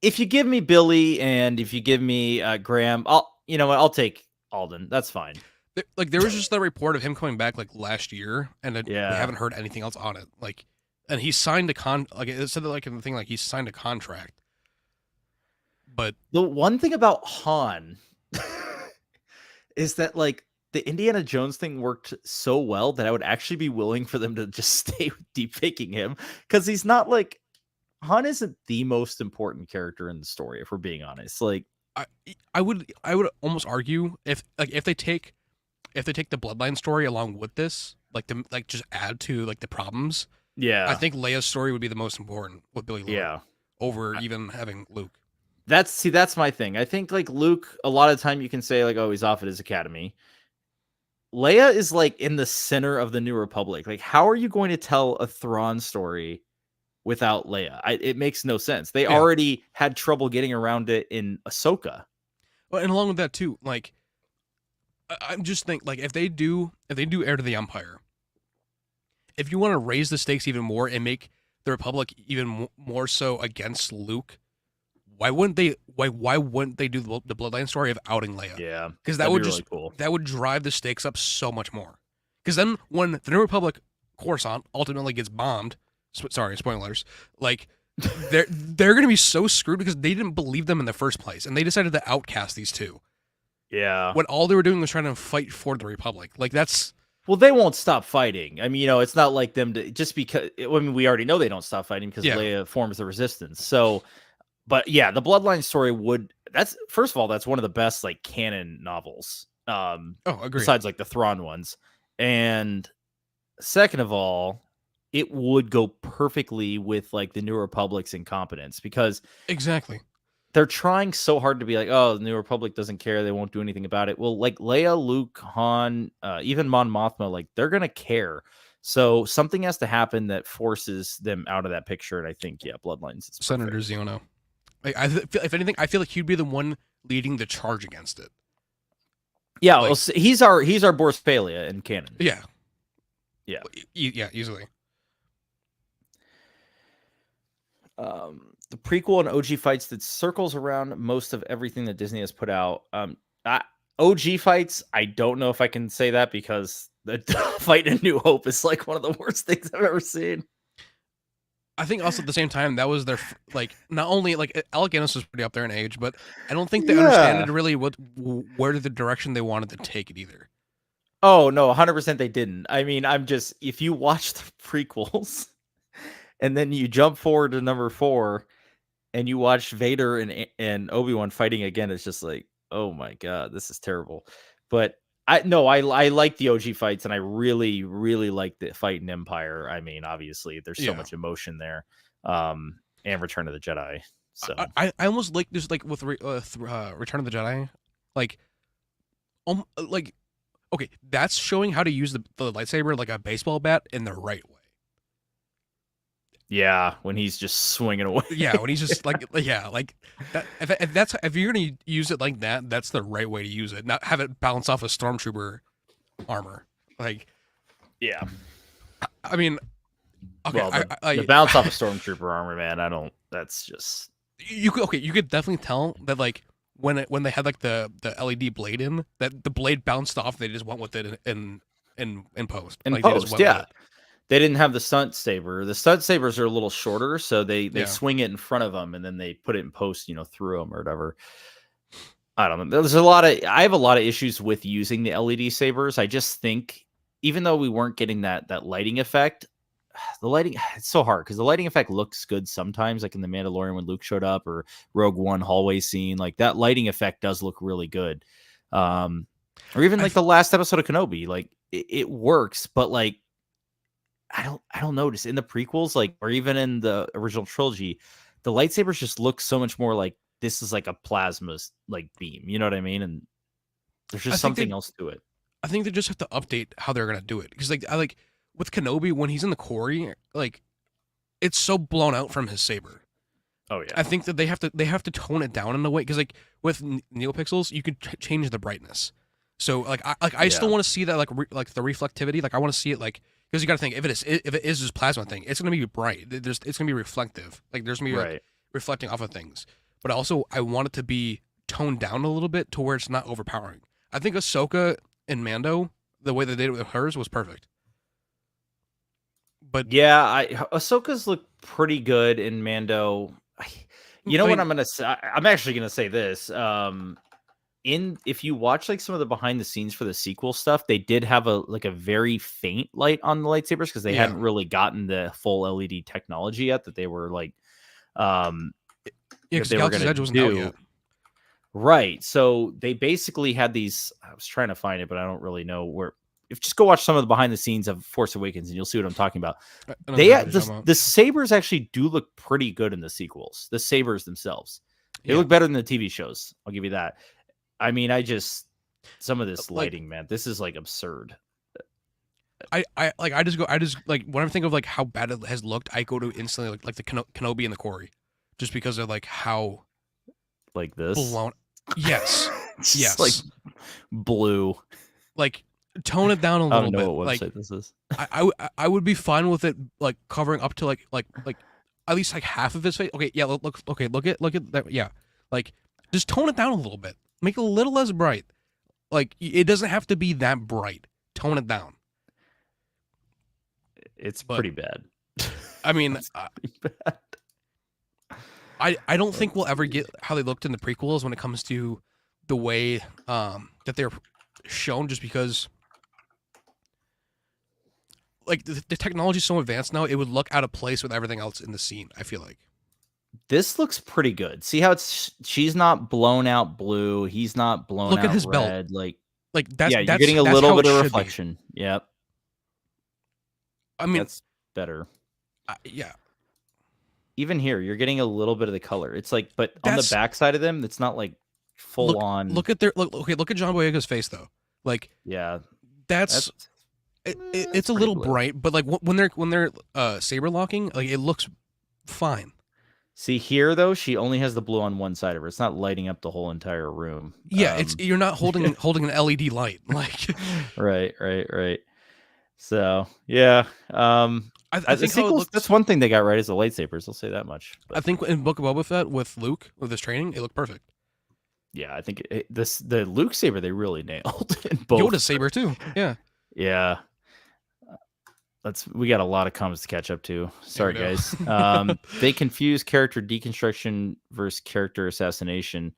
If you give me Billy and if you give me Graham, I'll take Alden. That's fine. Like, there was just that report of him coming back like last year, and we Yeah. haven't heard anything else on it. Like, and he signed a like it said that like in the thing like he signed a contract. But The one thing about Han is that the Indiana Jones thing worked so well that I would actually be willing for them to just stay deep faking him because he's not Han isn't the most important character in the story, if we're being honest. I would almost argue if they take the bloodline story along with this, like just add to like the problems. Yeah, I think Leia's story would be the most important with Billy Lord. Yeah, Over even having Luke. that's my thing. I think Luke, a lot of time you can say oh, he's off at his academy. Leia is in the center of the New Republic. How are you going to tell a Thrawn story without Leia? It makes no sense. They already had trouble getting around it in Ahsoka. Well, and along with that too, like I just think if they do Heir to the Empire, if you want to raise the stakes even more and make the Republic even more so against Luke, why wouldn't they do the bloodline story of outing Leia? Yeah, because that would be just really cool. That would drive the stakes up so much more. Because then when the New Republic Coruscant ultimately gets bombed, sorry, spoilers, they're gonna be so screwed because they didn't believe them in the first place, and they decided to outcast these two Yeah. when all they were doing was trying to fight for the Republic. Like that's Well, they won't stop fighting. I mean, it's not like them to just because. I mean, we already know they don't stop fighting because yeah. Leia forms the resistance. So, but yeah, the Bloodline story would. That's first of all, that's one of the best like canon novels. Oh, agreed. Besides like the Thrawn ones, and second of all, it would go perfectly with like the New Republic's incompetence because Exactly. they're trying so hard to be like, oh, the New Republic doesn't care. They won't do anything about it. Well, like Leia, Luke, Han, even Mon Mothma, like they're going to care. So something has to happen that forces them out of that picture. And I think, yeah, Bloodlines is Senator perfect. Ziono. Like, if anything, I feel like he'd be the one leading the charge against it. Yeah, Like, well, he's our Boris Palia in canon. yeah, Yeah. yeah, easily. The prequel and OG fights that circles around most of everything that Disney has put out. OG fights, I don't know if I can say that because the fight in New Hope is like one of the worst things I've ever seen. I think also at the same time that was their like not only like Alec Guinness was pretty up there in age, but I don't think they understood really where the direction they wanted to take it either. Oh no, 100% they didn't. I mean, I'm just if you watch the prequels and then you jump forward to number 4 and you watch Vader and Obi-Wan fighting again, it's just like, oh my god, this is terrible. But I like the OG fights, and I really, really like the fight in Empire. I mean, obviously, there's so Yeah, much emotion there, and Return of the Jedi. So I almost like this like with Return of the Jedi, like like okay, that's showing how to use the lightsaber like a baseball bat in the right way. yeah, when he's just swinging away. Yeah, when he's just like yeah, like that. If you're gonna use it like that, that's the right way to use it. Not have it bounce off a stormtrooper armor. Like, Yeah. I mean, okay, Well, the bounce off a stormtrooper armor, man. I don't. That's just you could definitely tell that like when they had like the LED blade in that the blade bounced off. They just went with it in post. in Like they just post. went with Yeah, it. they didn't have the stunt saber. The stunt sabers are a little shorter, so they Yeah, swing it in front of them, and then they put it in post, through them or whatever. I don't know. I have a lot of issues with using the LED sabers. I just think even though we weren't getting that lighting effect, the lighting it's so hard because the lighting effect looks good sometimes, like in the Mandalorian when Luke showed up or Rogue One hallway scene. Like that lighting effect does look really good. Or even like the last episode of Kenobi, like it works, but like I don't notice in the prequels, like or even in the original trilogy, the lightsabers just look so much more like this is like a plasma like beam. You know what I mean? And there's I just think something else to it. I think they just have to update how they're gonna do it because like I like with Kenobi when he's in the quarry, like it's so blown out from his saber. Oh yeah. I think that they have to tone it down in a way because like with neopixels you could change the brightness. So like I still Yeah. want to see that like the reflectivity. Like I want to see it like because you got to think if it is this plasma thing, it's gonna be bright. It's gonna be reflective. Like there's gonna be like Right. reflecting off of things. But also I want it to be toned down a little bit to where it's not overpowering. I think Ahsoka and Mando, the way they did it with hers was perfect. But Yeah, Ahsoka's look pretty good in Mando. You know I what mean, I'm gonna say? I'm actually gonna say this. In if you watch like some of the behind the scenes for the sequel stuff, they did have a very faint light on the lightsabers because they yeah, hadn't really gotten the full LED technology yet that they were like um yeah, that because they were Galaxy's gonna Edge wasn't out do. yet. Right. So they basically had these. I was trying to find it, but I don't really know where. If just go watch some of the behind the scenes of Force Awakens, and you'll see what I'm talking about. I know They exactly what you're talking about. the sabers actually do look pretty good in the sequels. The sabers themselves, they Yeah, look better than the TV shows. I'll give you that. I mean, some of this like lighting, man, this is like absurd. I just like when I think of like how bad it has looked, I go to instantly like the Kenobi and the Quarry, just because of like how Like this, blown. Yes, it's just like yes. blue. Like tone it down a I little don't know bit. what Like website this is. I would be fine with it like covering up to like at least like half of his face. Okay, yeah, look at that. Yeah, like just tone it down a little bit. Make it a little less bright. Like it doesn't have to be that bright. Tone it down. It's But pretty bad. I mean, It's pretty bad. I don't think we'll Let's ever see. get how they looked in the prequels when it comes to the way that they're shown, just because like the technology's so advanced now, it would look out of place with everything else in the scene. I feel like. This looks pretty good. See how she's not blown out blue, he's not blown Look at out his belt. red, like Like yeah, you're getting a that's little how it bit of should be. reflection. Yep, I mean, that's better. yeah, Even here, you're getting a little bit of the color. It's like, but on the that's backside of them, it's not like full on. look at their look. Okay, look at John Boyega's face though. Like Yeah, that's that's it's that's a pretty little blue. bright, but like when they're saber locking, like it looks fine. See here though, she only has the blue on one side of her. It's not lighting up the whole entire room. Yeah, it's you're not holding an LED light. Like Right, right, right. So yeah, I the think how it sequels. That's looks. one thing they got right is the lightsabers. I'll say that much. I But think in Book of Boba Fett with Luke with his training, it looked perfect. yeah, I think the Luke saber they really nailed in both. Yoda's saber too. Yeah, Yeah, we got a lot of comments to catch up to. yeah, we Sorry, do. guys. They confuse character deconstruction versus character assassination.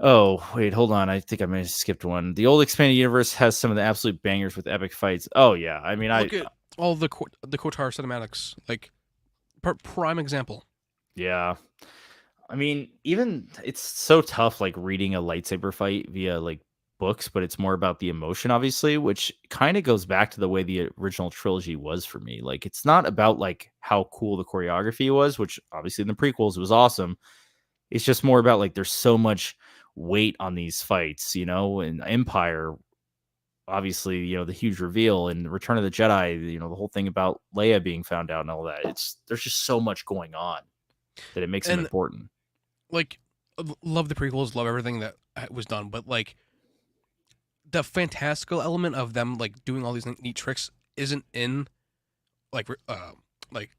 Oh, wait, hold on. I think I may have skipped one. The old expanded universe has some of the absolute bangers with epic fights. Oh yeah, I mean, Look at all the Kotar cinematics. Like prime example. yeah. I mean, even it's so tough like reading a lightsaber fight via like books, but it's more about the emotion, obviously, which kind of goes back to the way the original trilogy was for me. Like, it's not about like how cool the choreography was, which obviously in the prequels it was awesome. It's just more about like there's so much weight on these fights, and Empire, obviously, the huge reveal and Return of the Jedi, the whole thing about Leia being found out and all that. There's just so much going on that it makes them And important. like love the prequels, love everything that was done, but like the fantastical element of them like doing all these neat tricks isn't in like like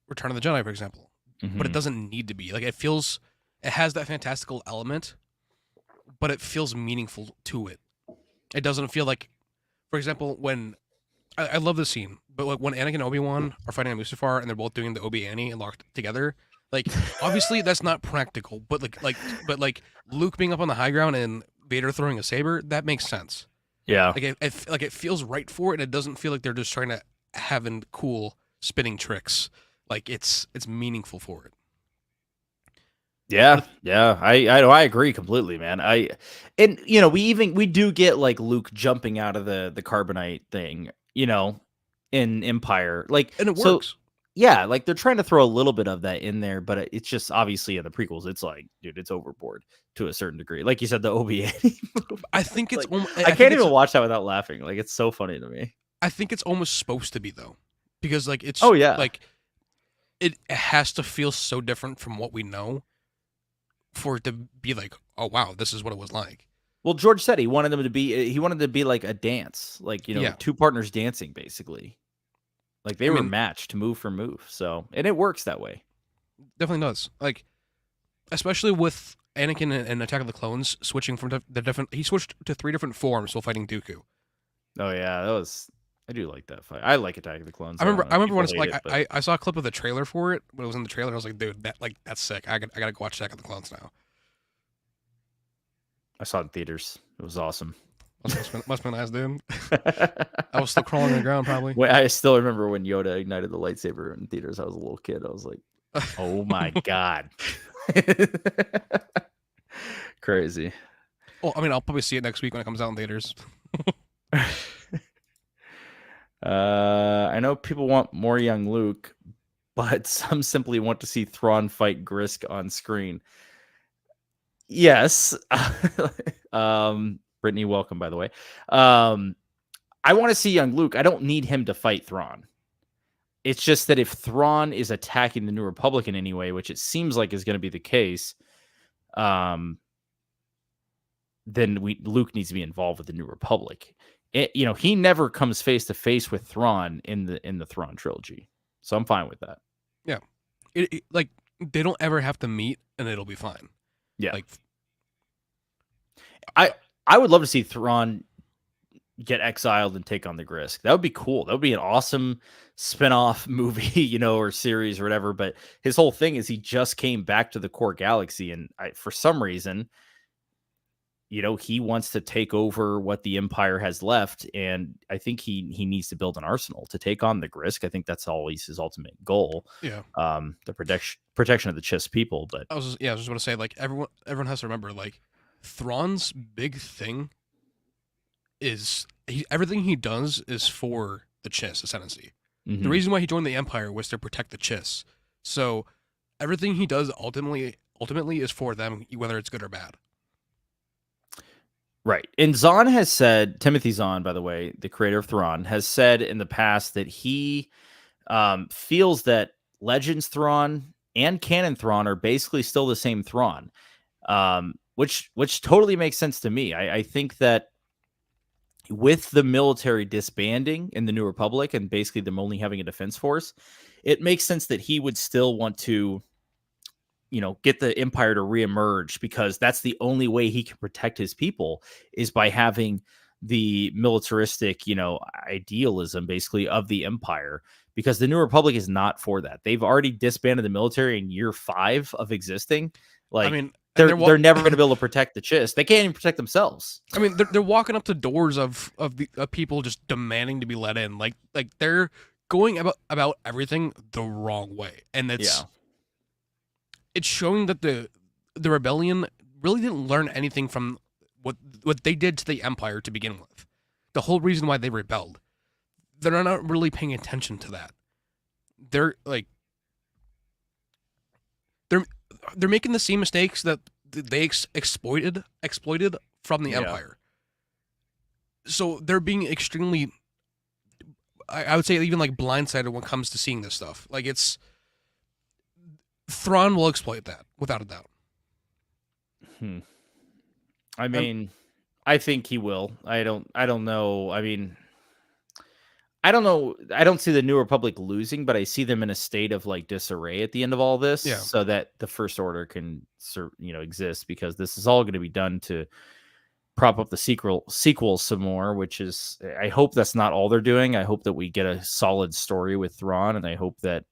Return of the Jedi, for example. But it Hmm. doesn't need to be. Like it has that fantastical element, but it feels meaningful to it. It doesn't feel like, for example, when I love this scene, but like when Anakin and Obi-Wan are fighting on Mustafar and they're both doing the Obi Annie and locked together, like obviously that's not practical, but like Luke being up on the high ground and Vader throwing a saber, that makes sense. Yeah. Like like it feels right for it. And it doesn't feel like they're just trying to having cool spinning tricks. Like it's meaningful for it. Yeah, But yeah, I agree completely, man. And we do get like Luke jumping out of the carbonite thing, in Empire, like and it so. works. Yeah, like they're trying to throw a little bit of that in there, but it's just obviously in the prequels, it's like, dude, it's overboard to a certain degree. Like you said, the OBA move, I think it's like I I think can't it's even watch that without laughing. Like it's so funny to me. I think it's almost supposed to be though, because like it's Oh yeah. like it has to feel so different from what we know for it to be like, oh wow, this is what it was like. Well, George said he wanted to be like a dance, like Yeah, two partners dancing basically. Like, they I were mean, matched move for move, so and it works that way. definitely does. Like, especially with Anakin and Attack of the Clones switching from the different. He switched to 3 different forms while fighting Dooku. Oh, yeah, I do like that fight. I like Attack of the Clones, I I don't remember. know I if remember people when it's hate like it, but I saw a clip of the trailer for it when it was in the trailer. I was like, dude, that's sick. I gotta go watch Attack of the Clones now. I saw it in theaters. It was awesome. Must been nice, dude. I was still crawling on the ground, probably. When I still remember when Yoda ignited the lightsaber in theaters, I was a little kid, I was like, "Oh my god." Crazy. Well, I mean, I'll probably see it next week when it comes out in theaters. I know people want more young Luke, but some simply want to see Thrawn fight Grisk on screen. Yes. Brittany, welcome, by the way. I want to see young Luke. I don't need him to fight Thrawn. It's just that if Thrawn is attacking the New Republic in any way, which it seems like is going to be the case, then Luke needs to be involved with the New Republic. He never comes face to face with Thrawn in the Thrawn trilogy, so I'm fine with that. Yeah, like they don't ever have to meet, and it'll be fine. Yeah, Like I would love to see Thrawn get exiled and take on the Grisk. That would be cool. That would be an awesome spin-off movie, or series or whatever. But his whole thing is he just came back to the core galaxy, and for some reason, he wants to take over what the Empire has left, and I think he needs to build an arsenal to take on the Grisk. I think that's always his ultimate goal. Yeah. The protection of the Chiss people. But I was just going to say, like, everyone has to remember, like, Thrawn's big thing is everything he does is for the Chiss ascendancy. The reason why he joined the Empire was to protect the Chiss. So everything he does ultimately is for them, whether it's good or bad. Right. And Zahn has said, Timothy Zahn, by the way, the creator of Thrawn, has said in the past that he feels that Legends Thrawn and Canon Thrawn are basically still the same Thrawn, which totally makes sense to me. I think that with the military disbanding in the New Republic and basically them only having a defense force, it makes sense that he would still want to get the Empire to reemerge, because that's the only way he can protect his people, is by having the militaristic, idealism basically of the Empire, because the New Republic is not for that. They've already disbanded the military in year 5 of existing. Like, I mean, they're never going to be able to protect the Chiss. They can't even protect themselves. I mean, they're walking up to doors of people just demanding to be let in. Like they're going about everything the wrong way, and it's showing that the rebellion really didn't learn anything from what they did to the Empire to begin with. The whole reason why they rebelled, they're not really paying attention to that. They're like they're making the same mistakes that they exploited from the Empire. So they're being extremely, I would say, even like blindsided when it comes to seeing this stuff. Like, it's Thrawn will exploit that without a doubt. I mean, I think he will. I don't know. I mean, I don't know. I don't see the New Republic losing, but I see them in a state of like disarray at the end of all this, so that the First Order can, exist, because this is all going to be done to prop up the sequels some more, which is, I hope that's not all they're doing. I hope that we get a solid story with Thrawn, and I hope that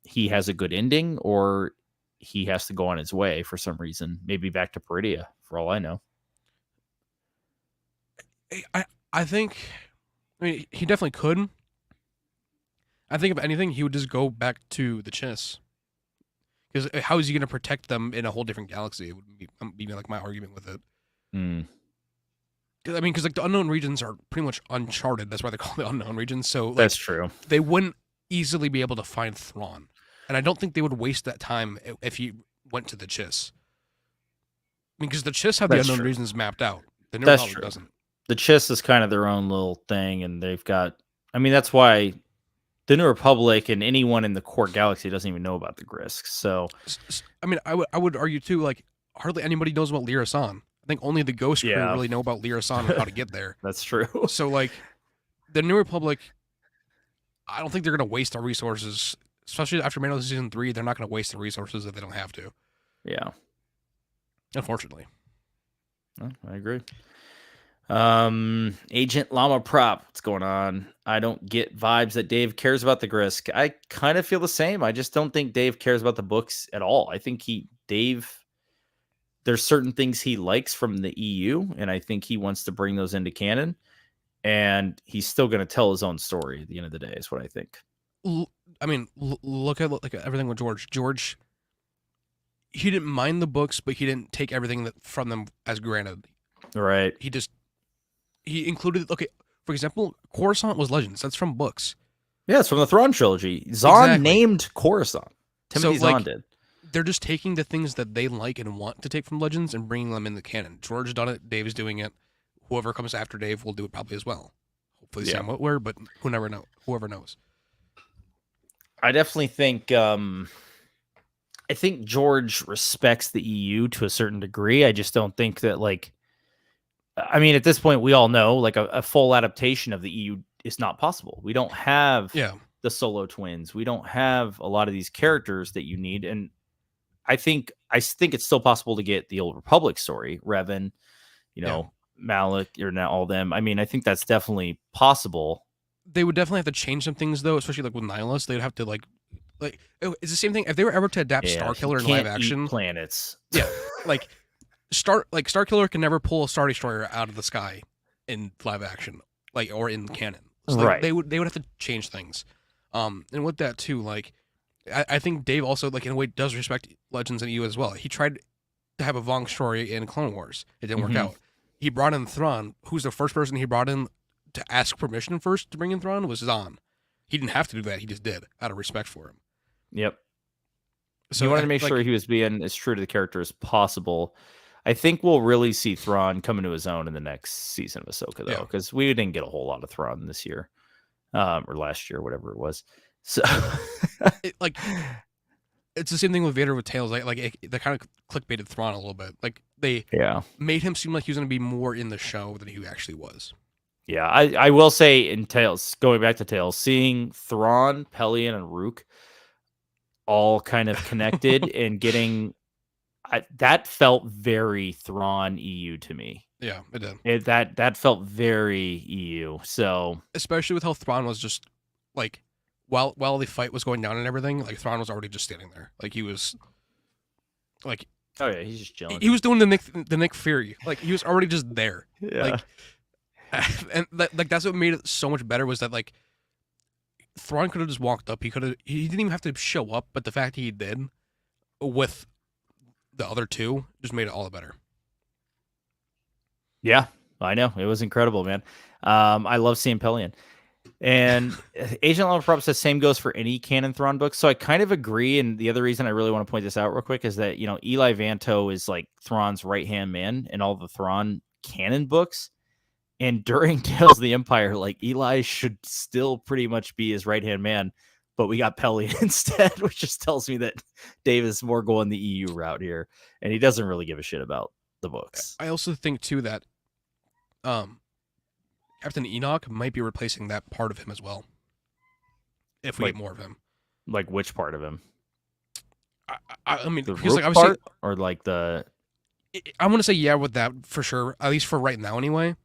he has a good ending, or he has to go on his way for some reason, maybe back to Peridia, for all I know. I think, I mean, he definitely could. I think if anything, he would just go back to the Chiss. Because how is he going to protect them in a whole different galaxy? It would be like my argument with it. I mean, because like the unknown regions are pretty much uncharted. That's why they're called the unknown regions. So like, that's true. They wouldn't easily be able to find Thrawn, and I don't think they would waste that time if he went to the Chiss. I mean, because the Chiss have the unknown regions mapped out. The New Republic doesn't. The Chiss is kind of their own little thing, and they've got. I mean, that's why the New Republic and anyone in the core galaxy doesn't even know about the Grisks. So, I mean, I would argue too. Like, hardly anybody knows about Lyra San. I think only the Ghost crew really know about Lyra San and how to get there. That's true. So, like, the New Republic, I don't think they're going to waste our resources, especially after Mando Season 3. They're not going to waste the resources if they don't have to. Yeah. Unfortunately. I agree. Agent Llama Prop, what's going on? I don't get vibes that Dave cares about the Grisk. I kind of feel the same. I just don't think Dave cares about the books at all. I think there's certain things he likes from the EU, and I think he wants to bring those into canon, and he's still going to tell his own story at the end of the day, is what I think. I mean, look at everything with George. George, he didn't mind the books, but he didn't take everything from them as granted. Right. He included, okay, for example, Coruscant was Legends. That's from books. Yeah, it's from the Thrawn trilogy. Zahn named Coruscant. Timothy Zahn did. They're just taking the things that they like and want to take from Legends and bringing them in the canon. George done it. Dave is doing it. Whoever comes after Dave will do it probably as well. Hopefully Sam Witwer, but whoever knows. I definitely think George respects the EU to a certain degree. I just don't think that, like, I mean, at this point, we all know, like, a full adaptation of the EU is not possible. We don't have the Solo twins. We don't have a lot of these characters that you need. And I think it's still possible to get the Old Republic story, Revan, Malik or not all them. I mean, I think that's definitely possible. They would definitely have to change some things though, especially like with Nihilus. They'd have to like it's the same thing if they were ever to adapt Yeah, he Starkiller in live can't eat action. planets. Yeah, like Starkiller can never pull a Star Destroyer out of the sky in live action, like or in canon. So Right. they would have to change things. And with that too, like I think Dave also like in a way does respect Legends and EU as well. He tried to have a Vong story in Clone Wars. It didn't work out. He brought in Thrawn, who's the first person he brought in to ask permission first to bring in Thrawn was Zahn. He didn't have to do that. He just did out of respect for him. Yep. So He wanted to make sure he was being as true to the character as possible. I think we'll really see Thrawn come into his own in the next season of Ahsoka, though, because we didn't get a whole lot of Thrawn this year, or last year, whatever it was. So, it's the same thing with Vader with Tails. They kind of clickbaited Thrawn a little bit. Like they made him seem like he was going to be more in the show than he actually was. Yeah, I will say in Tails, going back to Tails, seeing Thrawn, Pelion, and Rook all kind of connected and getting that felt very Thrawn EU to me. Yeah, it did. That felt very EU. So especially with how Thrawn was just like while the fight was going down and everything, like Thrawn was already just standing there. Like he was like oh yeah, he's just chilling. He was doing the Nick Fury. Like he was already just there. Yeah. Like and that's what made it so much better was that like Thrawn could have just walked up. He didn't even have to show up, but the fact he did with the other two just made it all the better. Yeah, I know. It was incredible, man. I love seeing Pelion. And Agent Lama Prop says same goes for any canon Thrawn book. So I kind of agree. And the other reason I really want to point this out real quick is that, Eli Vanto is like Thrawn's right-hand man in all the Thrawn canon books. And during Tales of the Empire, like Eli should still pretty much be his right-hand man, but we got Pelion instead, which just tells me that Dave is more going the EU route here, and he doesn't really give a shit about the books. I also think too that Captain Enoch might be replacing that part of him as well. If we get more of him. Like which part of him? I mean, the because like part or like the. I'm gonna say yeah with that for sure. At least for right now, anyway.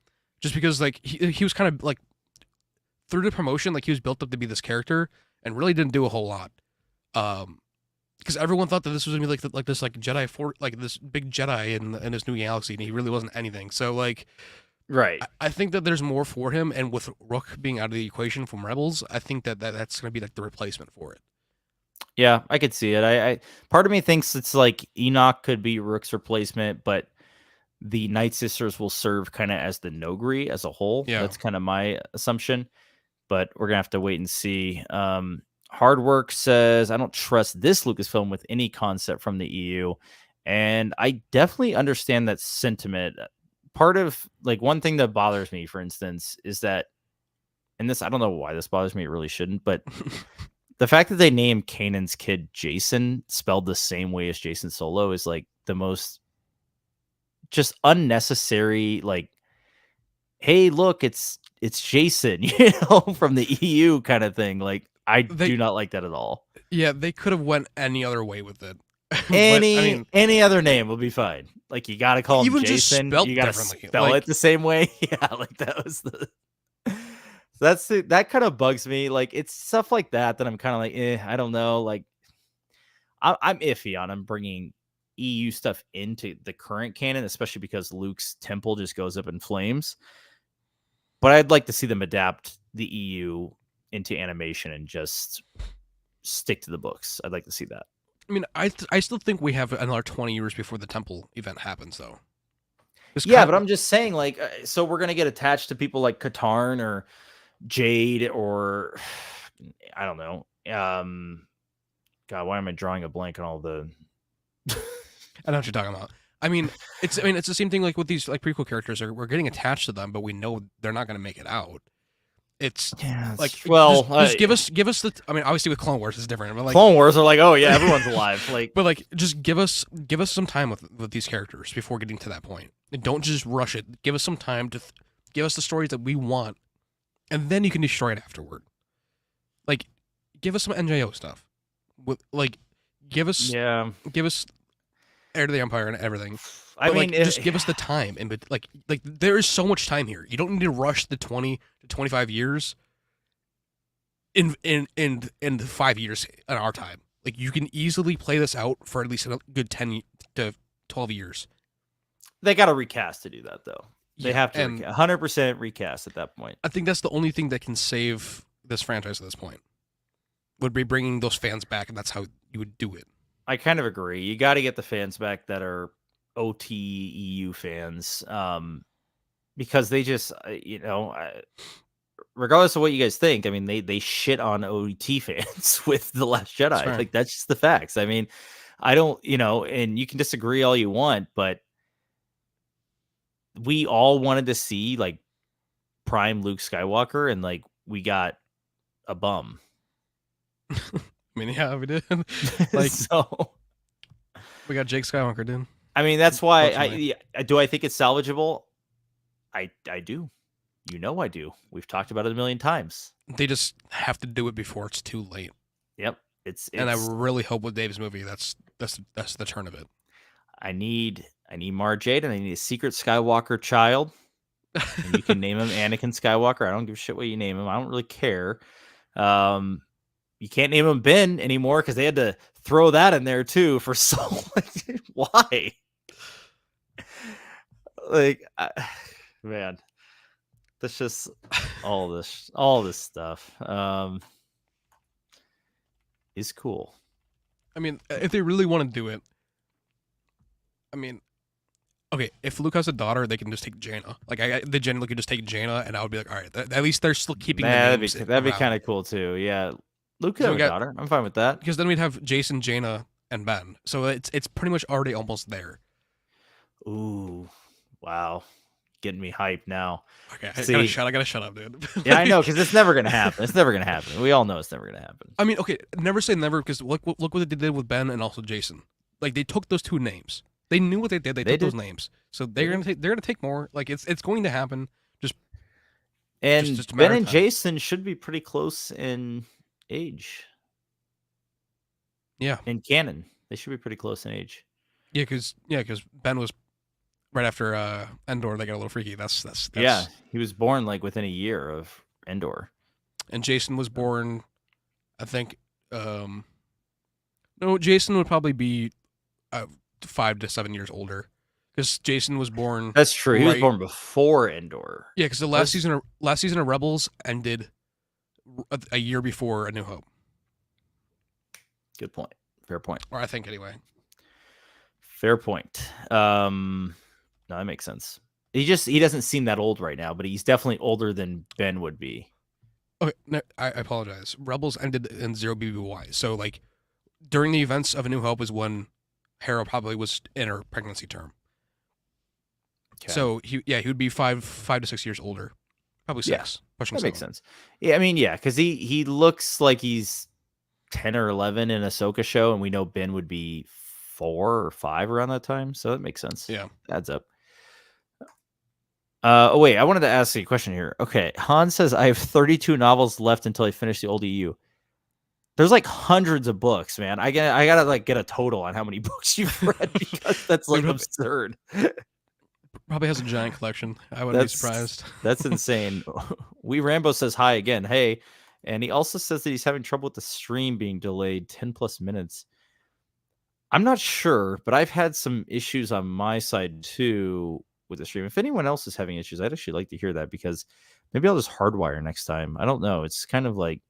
Just because like he was kind of like through the promotion, like he was built up to be this character and really didn't do a whole lot. Because everyone thought that this was gonna be like this like Jedi like this big Jedi in this new galaxy, and he really wasn't anything. So like, right. I think that there's more for him, and with Rook being out of the equation from Rebels, I think that's gonna be like the replacement for it. Yeah, I could see it. I part of me thinks it's like Enoch could be Rook's replacement, but the Night Sisters will serve kind of as the Nogri as a whole. Yeah. That's kind of my assumption, but we're gonna have to wait and see. Hard Work says, I don't trust this Lucasfilm with any concept from the EU. And I definitely understand that sentiment. Part of like one thing that bothers me, for instance, is that, and this, I don't know why this bothers me. It really shouldn't, but the fact that they named Kanan's kid Jason spelled the same way as Jason Solo is like the most just unnecessary. Like, hey, look, it's Jason, from the EU kind of thing. Like, I do not like that at all. Yeah, they could have went any other way with it. Any other name will be fine. Like you got to call him Jason. You got to spell it the same way. Yeah, like that was the. That kind of bugs me. Like it's stuff like that I'm kind of like, I don't know. Like I'm iffy on him bringing EU stuff into the current canon, especially because Luke's temple just goes up in flames. But I'd like to see them adapt the EU into animation and just stick to the books. I'd like to see that. I mean, I still think we have another 20 years before the temple event happens, though. But I'm just saying, like, so we're gonna get attached to people like Katarn or Jade or I don't know. God, why am I drawing a blank on all the? I know what you're talking about. I mean, it's the same thing like with these like prequel characters. We're getting attached to them, but we know they're not going to make it out. It's like, well, just give us the. I mean, obviously with Clone Wars it's different, but like Clone Wars are like, oh yeah, everyone's alive. Like, but like, just give us some time with these characters before getting to that point, and don't just rush it. Give us some time to give us the stories that we want, and then you can destroy it afterward. Like, give us some NJO stuff. With like, give us Heir to the Empire and everything. I But mean, like, just give us the time, and like there is so much time here. You don't need to rush the 20 to 25 years in 5 years in our time. Like, you can easily play this out for at least a good 10 to 12 years. they got to recast to do that, though. They Yeah, have to and 100% recast at that point. I think that's the only thing that can save this franchise at this point. Would be bringing those fans back, and that's how you would do it. I kind of agree. You got to get the fans back that are OTEU fans, because they just, regardless of what you guys think, I mean, they shit on OT fans with The Last Jedi. Fair. Like, that's just the facts. I mean, I don't, and you can disagree all you want, but we all wanted to see like prime Luke Skywalker, and like we got a bum. I mean, yeah, we did. Like, So, we got Jake Skywalker, dude. I mean, that's why Unfortunately. I think it's salvageable. I do. I do. We've talked about it a million times. They just have to do it before it's too late. Yep. It's And I really hope with Dave's movie, that's the turn of it. I need Mara Jade, and I need a secret Skywalker child. And you can name him Anakin Skywalker. I don't give a shit what you name him. I don't really care. You can't name him Ben anymore because they had to throw that in there too for so long. Why? Like, man, that's just all this stuff. Is cool. I mean, if they really want to do it, I mean, okay, if Luke has a daughter, they can just take Jaina. Like, they genuinely could just take Jaina, and I would be like, all right, at least they're still keeping the names. That'd be kind of cool too. Yeah, Luke could So have a daughter. I'm fine with that. Because then we'd have Jason, Jaina, and Ben. So it's pretty much already almost there. Ooh, wow, getting me hyped now. Okay, I gotta shut up, dude. Yeah, I know, because it's never gonna happen. It's never gonna happen. We all know it's never gonna happen. I mean, okay, never say never, because look what they did with Ben and also Jason. Like, they took those two names. They knew what they did. They took those names. So they're gonna take more. Like, it's going to happen. Just Ben and Jason should be pretty close in age. Yeah. In canon, they should be pretty close in age. Yeah, because Ben was right after Endor. They got a little freaky. That's yeah. He was born like within a year of Endor, and Jason was born, I think. No, Jason would probably be 5 to 7 years older, because Jason was born. That's true. He was born before Endor. Yeah, because the last season of Rebels ended a year before A New Hope. Good point. Fair point. Or I think, anyway. Fair point. No, that makes sense. He doesn't seem that old right now, but he's definitely older than Ben would be. Okay, no, I apologize. Rebels ended in 0 BBY. So, like, during the events of A New Hope is when Hera probably was in her pregnancy term. Okay. So he would be 5 to 6 years older, probably 6. Yeah, pushing that 7. Makes sense. Yeah, I mean, yeah, because he looks like he's 10 or 11 in Ahsoka show, and we know Ben would be 4 or 5 around that time, so that makes sense. Yeah, adds up. Oh wait, I wanted to ask you a question here. Okay, Han says I have 32 novels left until I finish the old EU. There's like hundreds of books, man. I gotta like get a total on how many books you've read, because that's like absurd. Probably has a giant collection. I wouldn't be surprised. That's insane. Rambo says hi again. Hey. And he also says that he's having trouble with the stream being delayed 10 plus minutes. I'm not sure, but I've had some issues on my side too with the stream. If anyone else is having issues, I'd actually like to hear that, because maybe I'll just hardwire next time. I don't know. It's kind of like,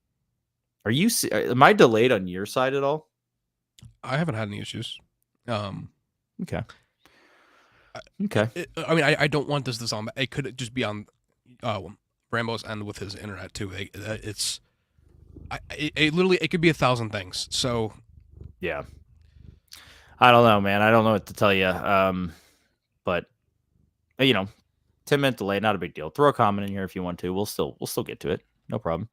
am I delayed on your side at all? I haven't had any issues. Okay. I mean, I don't want this on. It could just be on Rambo's end with his internet too. It literally, it could be 1,000 things. So yeah, I don't know, man. I don't know what to tell you. But 10-minute delay, not a big deal. Throw a comment in here if you want to. We'll still get to it. No problem.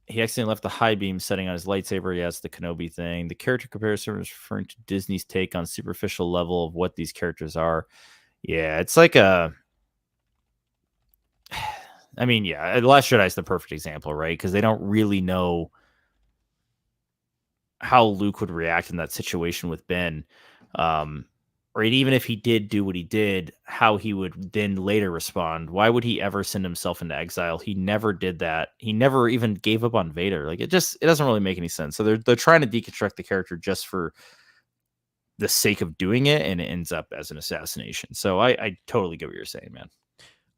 He accidentally left the high beam setting on his lightsaber. Yes, the Kenobi thing. The character comparison is referring to Disney's take on superficial level of what these characters are. Yeah, it's like I mean, yeah, The Last Jedi is the perfect example, right? Because they don't really know how Luke would react in that situation with Ben. Um, or even if he did do what he did, how he would then later respond. Why would he ever send himself into exile? He never did that. He never even gave up on Vader. Like, it doesn't really make any sense. So they're trying to deconstruct the character just for the sake of doing it, and it ends up as an assassination. So I totally get what you're saying, man.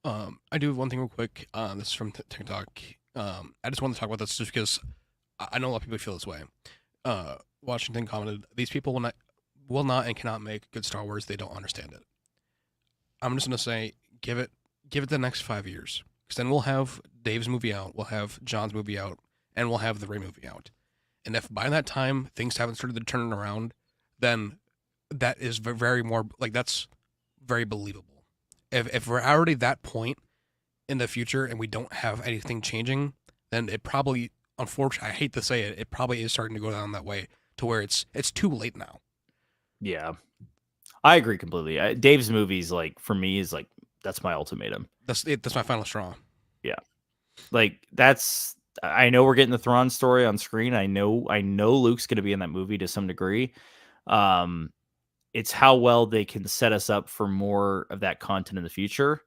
I do have one thing real quick. This is from TikTok. I just want to talk about this just because I know a lot of people feel this way. Washington commented, "These people will not and cannot make good Star Wars. They don't understand it." I'm just gonna say, give it the next 5 years, because then we'll have Dave's movie out, we'll have John's movie out, and we'll have the Rey movie out. And if by that time things haven't started to turn around, then that is very more like that's very believable. If we're already that point in the future and we don't have anything changing, then it probably, unfortunately, I hate to say it, it probably is starting to go down that way to where it's too late now. Yeah, I agree completely. Dave's movies, like, for me, is like, that's my ultimatum. That's it. That's my final straw. Yeah, like, that's. I know we're getting the Thrawn story on screen. I know Luke's going to be in that movie to some degree. It's how well they can set us up for more of that content in the future.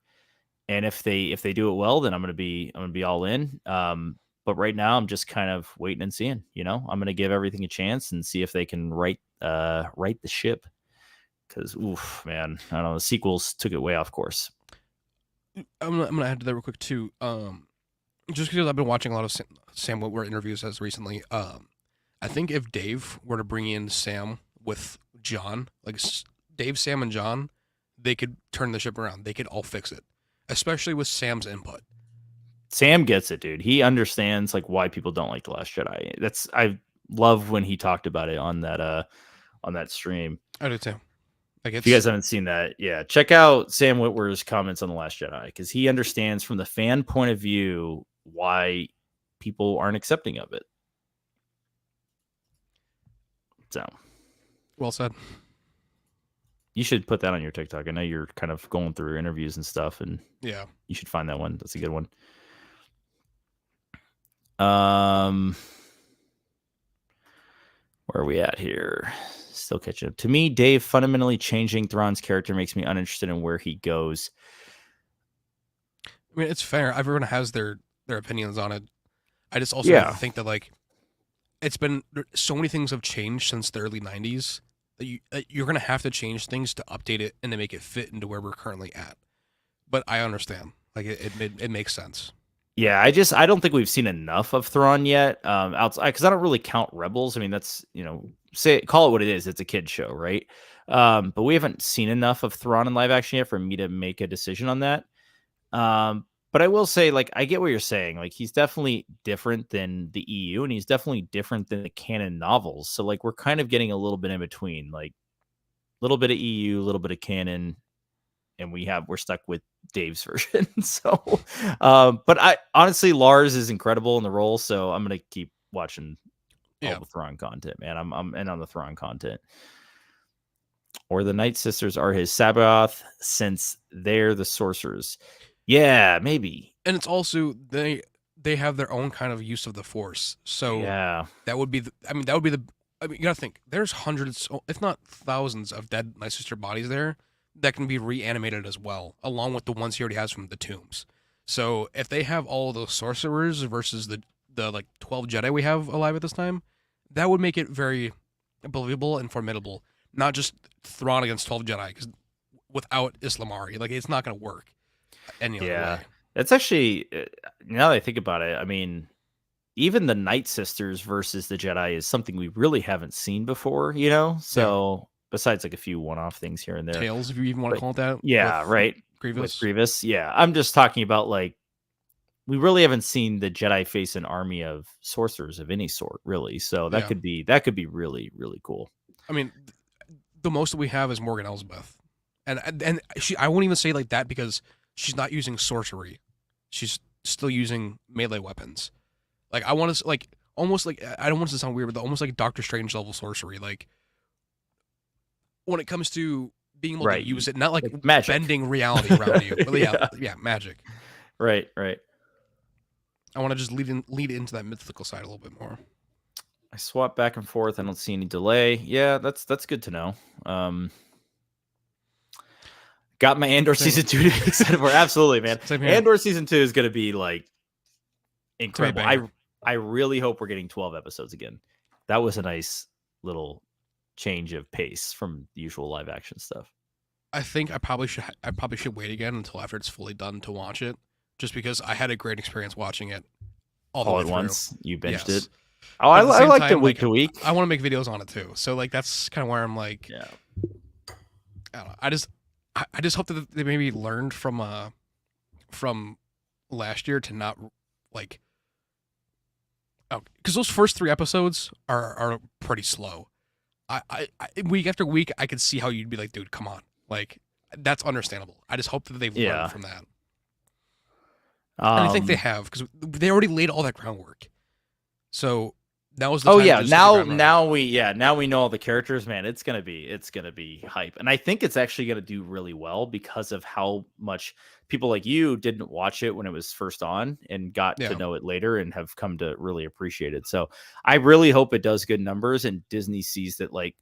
And if they do it well, then I'm gonna be all in. But right now, I'm just kind of waiting and seeing. I'm gonna give everything a chance and see if they can right the ship. Because, oof, man, I don't know. The sequels took it way off course. I'm gonna add to that real quick too. Just because I've been watching a lot of Sam Witwer interviews as recently. I think if Dave were to bring in Sam with John, like Dave, Sam, and John, they could turn the ship around. They could all fix it, especially with Sam's input. Sam gets it, dude. He understands, like, why people don't like The Last Jedi. I love when he talked about it on that stream. I do too. Like, if you guys haven't seen that, yeah, check out Sam Witwer's comments on The Last Jedi, because he understands from the fan point of view why people aren't accepting of it. So, well said. You should put that on your TikTok. I know you're kind of going through interviews and stuff, and yeah, you should find that one. That's a good one. Where are we at here? Still catching up. To me, Dave fundamentally changing Thrawn's character makes me uninterested in where he goes. I mean, it's fair. Everyone has their opinions on it. I just also think that, like, it's been so many things have changed since the early 90s that you're going to have to change things to update it and to make it fit into where we're currently at. But I understand. Like, it makes sense. Yeah, I don't think we've seen enough of Thrawn yet. Outside, because I don't really count Rebels. I mean, that's, call it what it is. It's a kid show, right? But we haven't seen enough of Thrawn in live action yet for me to make a decision on that. But I will say, like, I get what you're saying. Like, he's definitely different than the EU, and he's definitely different than the canon novels. So, like, we're kind of getting a little bit in between, like, a little bit of EU, a little bit of canon, and we're stuck with Dave's version. So, but I honestly, Lars is incredible in the role, so I'm gonna keep watching all the Thrawn content, man. I'm in on the Thrawn content. Or the Night Sisters are his Sabaoth, since they're the sorcerers. Yeah, maybe. And it's also they have their own kind of use of the Force. So yeah, that would be you gotta think, there's hundreds, if not thousands, of dead Night Sister bodies there that can be reanimated as well, along with the ones he already has from the tombs. So if they have all of those sorcerers versus the like 12 Jedi we have alive at this time, that would make it very believable and formidable. Not just Thrawn against 12 Jedi, because without Islamari, like, it's not going to work any other way. That's actually, now that I think about it, I mean, even the Night Sisters versus the Jedi is something we really haven't seen before, So besides, like, a few one-off things here and there, Tales, if you even want to call it that. Yeah, right. Grievous. With Grievous, yeah. I'm just talking about, like, we really haven't seen the Jedi face an army of sorcerers of any sort, really. So that could be really, really cool. I mean, the most that we have is Morgan Elsbeth, and I won't even say like that, because she's not using sorcery; she's still using melee weapons. Like, I want to, like, almost like, I don't want to sound weird, but almost like Doctor Strange level sorcery. Like, when it comes to being able to use it, not like magic, bending reality around you. But yeah, magic. Right. I want to just lead into that mythical side a little bit more. I swap back and forth. I don't see any delay. Yeah, that's good to know. Got my Andor Same, season 2 to be excited for. Absolutely, man. same here. Andor season 2 is going to be like It's gonna be incredible. a banger. I really hope we're getting 12 episodes again. That was a nice little change of pace from the usual live action stuff. I think I probably should wait again until after it's fully done to watch it, just because I had a great experience watching it all the All way at through. once, you binged Yes. it. Oh, But I at the same liked it time, week like, to week. I want to make videos on it too. So like that's kind of where I'm like, Yeah. I don't know. I just hope that they maybe learned from last year to not like, because those first 3 episodes are pretty slow. I week after week I could see how you'd be like, dude, come on, like that's understandable. I just hope that they've Yeah. learned from that. And I think they have, because they already laid all that groundwork. So that was the Oh time yeah, to just hit the ground running. now we know all the characters, man. It's gonna be hype, and I think it's actually gonna do really well because of how much people like you didn't watch it when it was first on and got Yeah. to know it later and have come to really appreciate it. So I really hope it does good numbers and Disney sees that like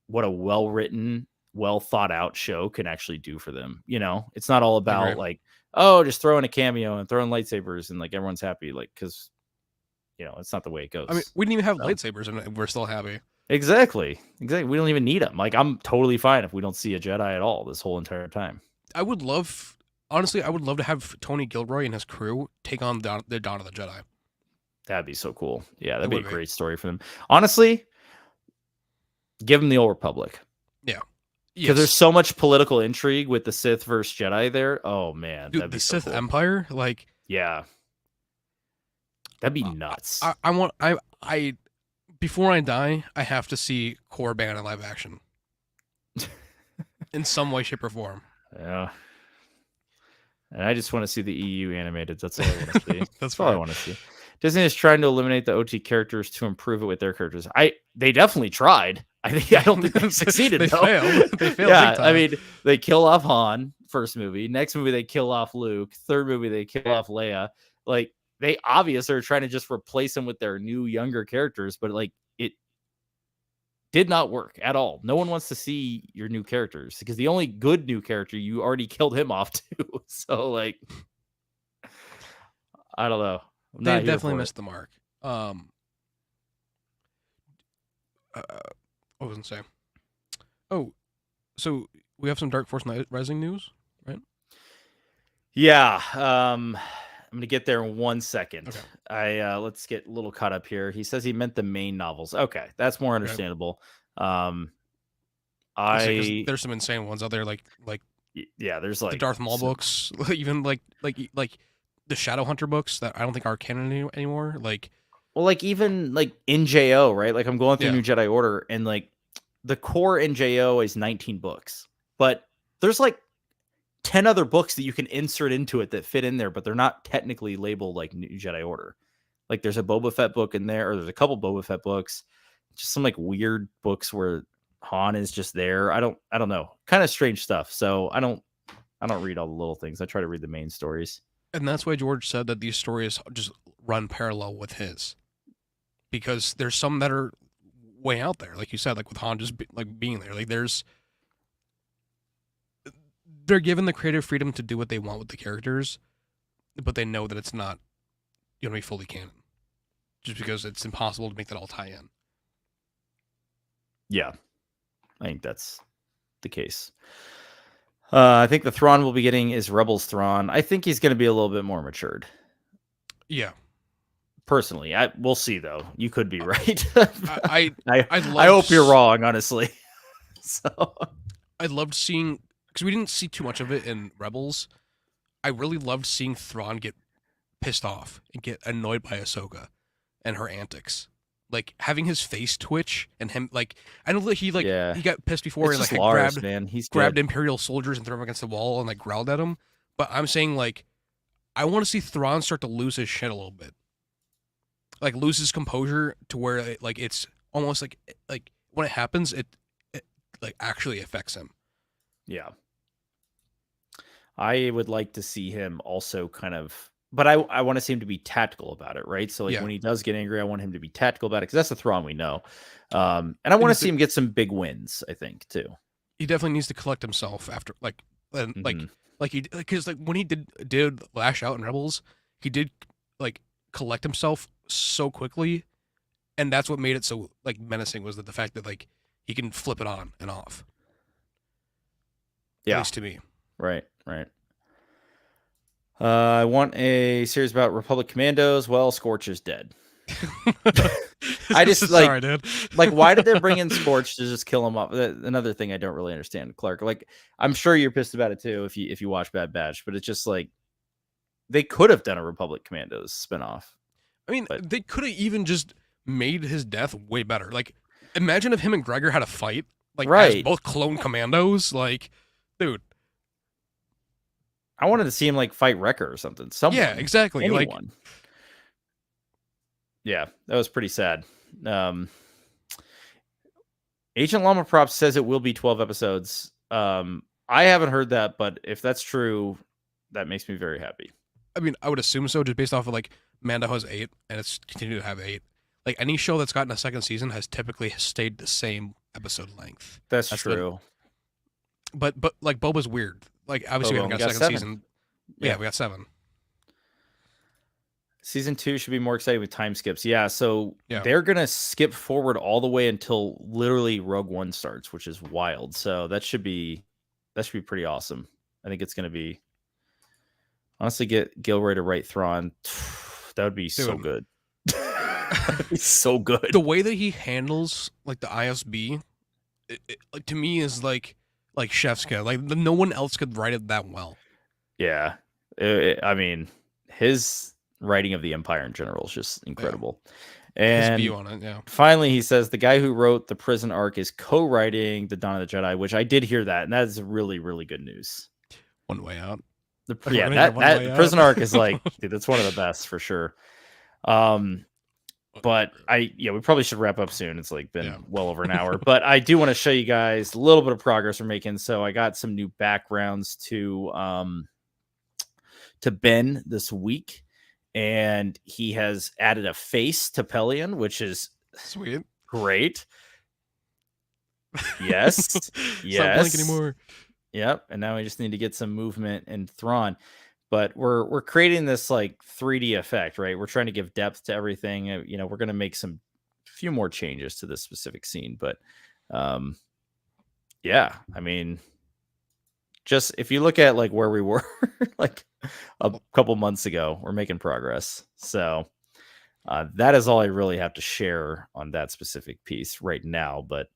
what a well written, well thought out show can actually do for them. You know, it's not all about agree. like, oh, just throwing a cameo and throwing lightsabers and like everyone's happy, like because it's not the way it goes. I mean, we didn't even have So- lightsabers and we're still happy. Exactly. We don't even need them. Like I'm totally fine if we don't see a Jedi at all this whole entire time. Honestly, I would love to have Tony Gilroy and his crew take on the Dawn of the Jedi. That'd be so cool. Yeah, that'd It be a would be. great story for them. Honestly, give them the Old Republic. Yeah. Because there's so much political intrigue with the Sith versus Jedi there. Oh man, Dude, that'd be the so Sith cool. Empire, like, Yeah, that'd be nuts. I before I die, I have to see Korriban in live action. In some way, shape, or form. Yeah. And I just want to see the EU animated. That's all I want to see. That's all I fair. want to see. Disney is trying to eliminate the OT characters to improve it with their characters. They definitely tried. I don't think they succeeded. They though. failed. They failed. Yeah, big time. I mean, they kill off Han first movie. Next movie, they kill off Luke. Third movie, they kill off Leia. Like they obviously are trying to just replace them with their new younger characters, but like it did not work at all. No one wants to see your new characters because the only good new character you already killed him off too. So like, I don't know. They definitely missed the mark. What was I say? Oh, so we have some Dark Force Rising news, right? Yeah. I'm gonna get there in 1 second. Okay. Let's get a little caught up here. He says he meant the main novels. Okay, that's more understandable. There's some insane ones out there, like there's like the Darth Maul books, even like the Shadowhunter books that I don't think are canon anymore. Like, well, like even like NJO, right? Like I'm going through Yeah. New Jedi Order, and like the core NJO is 19 books, but there's like 10 other books that you can insert into it that fit in there, but they're not technically labeled like New Jedi Order. Like there's a Boba Fett book in there, or there's a couple Boba Fett books, just some like weird books where Han is just there. I don't know. Kind of strange stuff. So I don't read all the little things. I try to read the main stories. and that's why George said that these stories just run parallel with his, because there's some that are way out there, like you said, like with Han just being there. Like they're given the creative freedom to do what they want with the characters, but they know that it's not going to be fully canon, just because it's impossible to make that all tie in. Yeah, I think that's the case. I think the Thrawn we'll be getting is Rebels Thrawn. I think he's going to be a little bit more matured. Yeah. Personally, we'll see though. You could be right. I hope you're wrong, honestly. So I loved seeing, because we didn't see too much of it in Rebels. I really loved seeing Thrawn get pissed off and get annoyed by Ahsoka and her antics. Like having his face twitch and him, like, I know that he got pissed before it's and just like Lars, man. He's grabbed good. Imperial soldiers and threw them against the wall and like growled at him. But I'm saying, like, I want to see Thrawn start to lose his shit a little bit, like lose his composure to where it's almost like when it happens, it like actually affects him. Yeah. I would like to see him also kind of but I want to see him to be tactical about it, right? So like Yeah, when he does get angry, I want him to be tactical about it because that's the Thrawn we know. And I he want to needs see to. him get some big wins. I think too. He definitely needs to collect himself after and Hmm. like he because like when he did lash out in Rebels, he did like collect himself so quickly, and that's what made it so like menacing was that the fact that like he can flip it on and off. At Yeah. least to me. Right. Right. I want a series about Republic Commandos. Well, Scorch is dead. I just Sorry, dude. like why did they bring in Scorch to just kill him off? Another thing I don't really understand, Clark. Like I'm sure you're pissed about it too if you watch Bad Batch, but it's just like they could have done a Republic Commandos spinoff. I mean, But they could have even just made his death way better. Like, imagine if him and Gregor had a fight, like as right, both clone commandos. Like, dude, I wanted to see him like fight Wrecker or something. yeah, Someone, exactly. Like, anyone. Yeah, that was pretty sad. Um, Agent Llama Prop says it will be 12 episodes. I haven't heard that, but if that's true, that makes me very happy. I mean, I would assume so, just based off of like Mando has 8, and it's continued to have 8. Like any show that's gotten a second season has typically stayed the same episode length. That's That's the true. but like Boba's weird. Like obviously Boba we haven't only got a got second 7. season. Yeah. Yeah, we got 7. Season 2 should be more exciting with time skips. Yeah, so Yeah, they're gonna skip forward all the way until literally Rogue One starts, which is wild. So that should be pretty awesome. I think it's gonna be honestly get Gilroy to write Thrawn. That would be so dude. good. That'd be so good. The way that he handles like the ISB, like to me is like chef's kiss. Like no one else could write it that well. Yeah, I mean, his writing of the Empire in general is just incredible. His And view on it, yeah. finally, he says the guy who wrote the prison arc is co-writing the Dawn of the Jedi, which I did hear that, and that is really, really good news. One way out. Yeah, We're gonna get one that way the out. prison arc is like, dude, that's one of the best for sure. But we probably should wrap up soon. It's like been well over an hour, but I do want to show you guys a little bit of progress we're making. So I got some new backgrounds to Ben this week, and he has added a face to Pelion, which is Sweet. great. Yes. It's not blank anymore. Yep. And now we just need to get some movement in Thrawn. But we're creating this like 3D effect, right? We're trying to give depth to everything. We're going to make some few more changes to this specific scene, but yeah, I mean, just if you look at like where we were like a couple months ago, we're making progress. So that is all I really have to share on that specific piece right now. But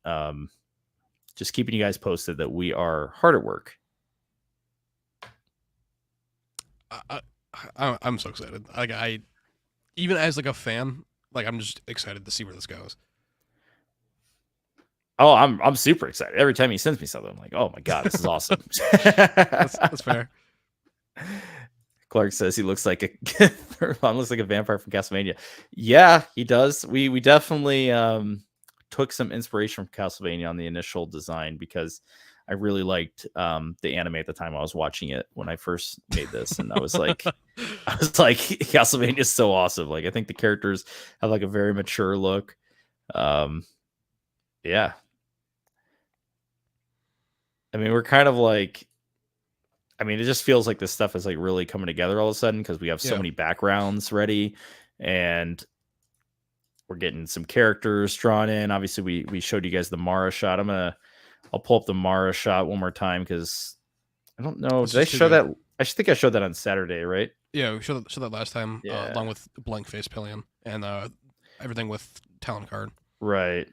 just keeping you guys posted that we are hard at work. I'm so excited. Like I, even as like a fan, like I'm just excited to see where this goes. Oh, I'm super excited. Every time he sends me something, I'm like, oh my god, this is awesome. That's fair. Clark says he looks like looks like a vampire from Castlevania. Yeah, he does. We definitely took some inspiration from Castlevania on the initial design because I really liked the anime at the time I was watching it when I first made this, and I was like, Castlevania is so awesome. Like I think the characters have like a very mature look. Yeah. I mean, we're kind of like, I mean, it just feels like this stuff is like really coming together all of a sudden because we have so many backgrounds ready and we're getting some characters drawn in. Obviously, we showed you guys the Mara shot. I'll pull up the Mara shot one more time because I don't know. Did I show that? I think I showed that on Saturday, right? Yeah, we showed that last time, along with blank face Pillion and everything with Talon card. Right.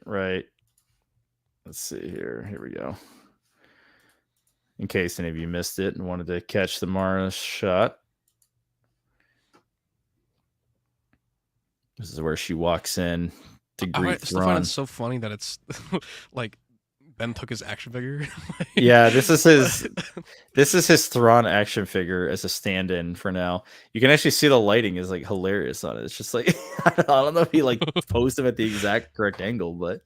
Let's see here. Here we go. In case any of you missed it and wanted to catch the Mara shot. This is where she walks in to greet Thrawn. I find it so funny that it's like Ben took his action figure. Yeah, this is his Thrawn action figure as a stand-in for now. You can actually see the lighting is like hilarious on it. It's just like I don't know if he like posed him at the exact correct angle, but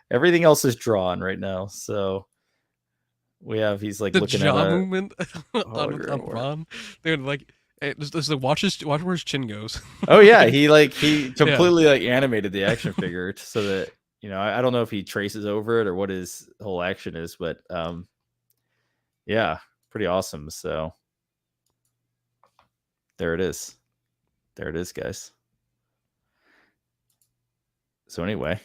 everything else is drawn right now. So he's like the looking jaw at movement on Thrawn. Dude, like Hey, just like watch where his chin goes. Oh yeah, Like, he yeah. completely like animated the action figure so that I don't know if he traces over it or what his whole action is, but yeah, pretty awesome. So there it is. There it is, guys. So anyway,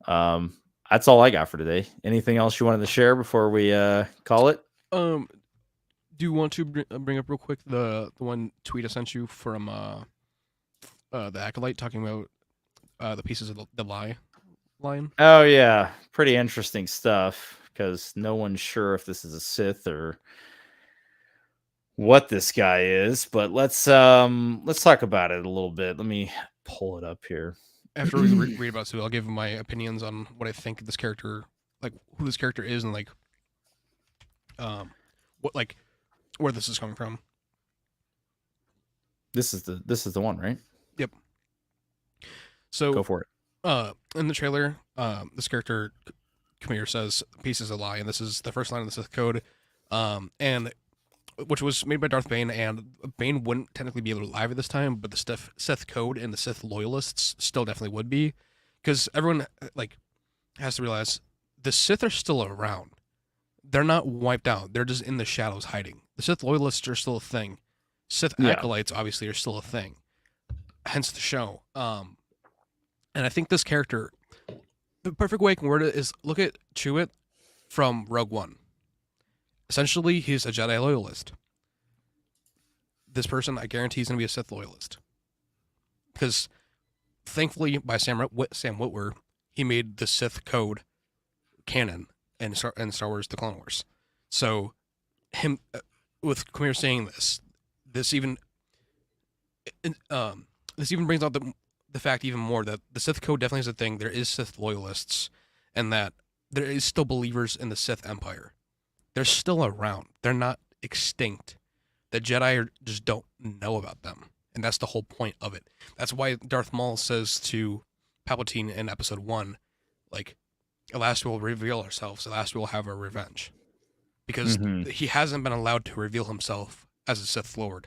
that's all I got for today. Anything else you wanted to share before we call it? Um, do you want to bring up real quick the one tweet I sent you from the acolyte talking about the pieces of the lie line? Oh yeah, pretty interesting stuff because no one's sure if this is a Sith or what this guy is, but let's talk about it a little bit. Let me pull it up here. After we read about it, I'll give my opinions on what I think this character, like who this character is, and like what like where this is coming from. This is the one, right? Yep. Go So, for it. in the trailer, this character Kamir says "pieces a lie," and this is the first line of the Sith code, and which was made by Darth Bane, and Bane wouldn't technically be able to live at this time, but the Sith code and the Sith loyalists still definitely would be, because everyone like has to realize the Sith are still around. They're not wiped out. They're just in the shadows hiding. The Sith loyalists are still a thing. Sith Yeah. acolytes obviously are still a thing. Hence the show. And I think this character, the perfect way I can word it is look at Chewit from Rogue One. Essentially, he's a Jedi loyalist. This person, I guarantee, is going to be a Sith loyalist. Because thankfully, by Sam Witwer, he made the Sith code canon in Star Wars: The Clone Wars. So, him with Kamir saying this even brings out the fact even more that the Sith code definitely is a thing. There is Sith loyalists, and that there is still believers in the Sith Empire. They're still around. They're not extinct. The Jedi just don't know about them, and that's the whole point of it. That's why Darth Maul says to Palpatine in Episode 1, like, at last we'll reveal ourselves. At last we'll have our revenge, because he hasn't been allowed to reveal himself as a Sith Lord.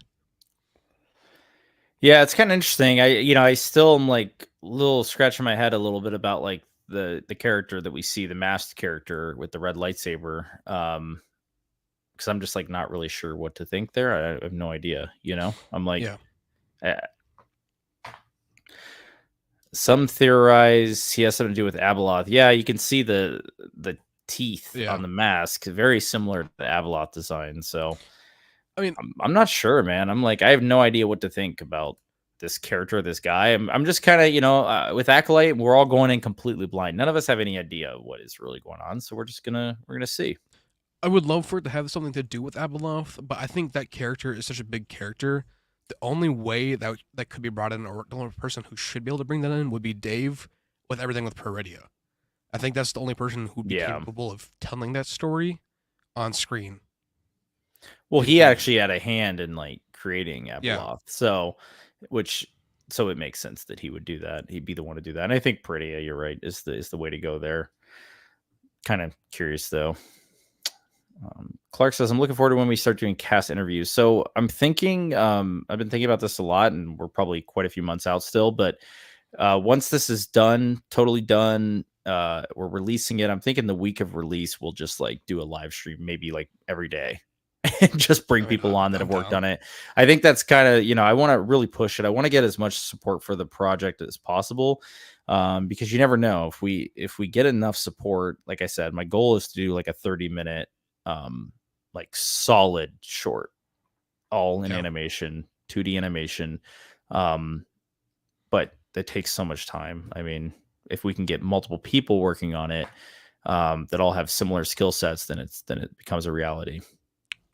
Yeah, it's kind of interesting. I still am like a little scratching my head a little bit about like the character that we see, the masked character with the red lightsaber. Because I'm just like not really sure what to think there. I have no idea. I'm like, Yeah. uh, some theorize he has something to do with Abeloth. Yeah, you can see the teeth on the mask, very similar to the Abeloth design. So, I mean, I'm not sure, man. I'm like, I have no idea what to think about this character, this guy. I'm just kind of, with Acolyte, we're all going in completely blind. None of us have any idea what is really going on. So we're gonna see. I would love for it to have something to do with Abeloth, but I think that character is such a big character. The only way that could be brought in, or the only person who should be able to bring that in, would be Dave with everything with Peridea. I think that's the only person who'd be capable of telling that story on screen. Well, he actually had a hand in like creating Abeloth, yeah. so it makes sense that he would do that. He'd be the one to do that. And I think Peridea, you're right, is the way to go there. Kind of curious though. Clark says, I'm looking forward to when we start doing cast interviews. So I'm thinking, I've been thinking about this a lot, and we're probably quite a few months out still. But once this is done, totally done, we're releasing it. I'm thinking the week of release, we'll just like do a live stream, maybe like every day, and just bring people on that have worked on it. I think that's kind of, I want to really push it. I want to get as much support for the project as possible. Because you never know if we get enough support. Like I said, my goal is to do like a 30-minute like solid short, all in animation, 2D animation. But that takes so much time. I mean, if we can get multiple people working on it, that all have similar skill sets, then it becomes a reality.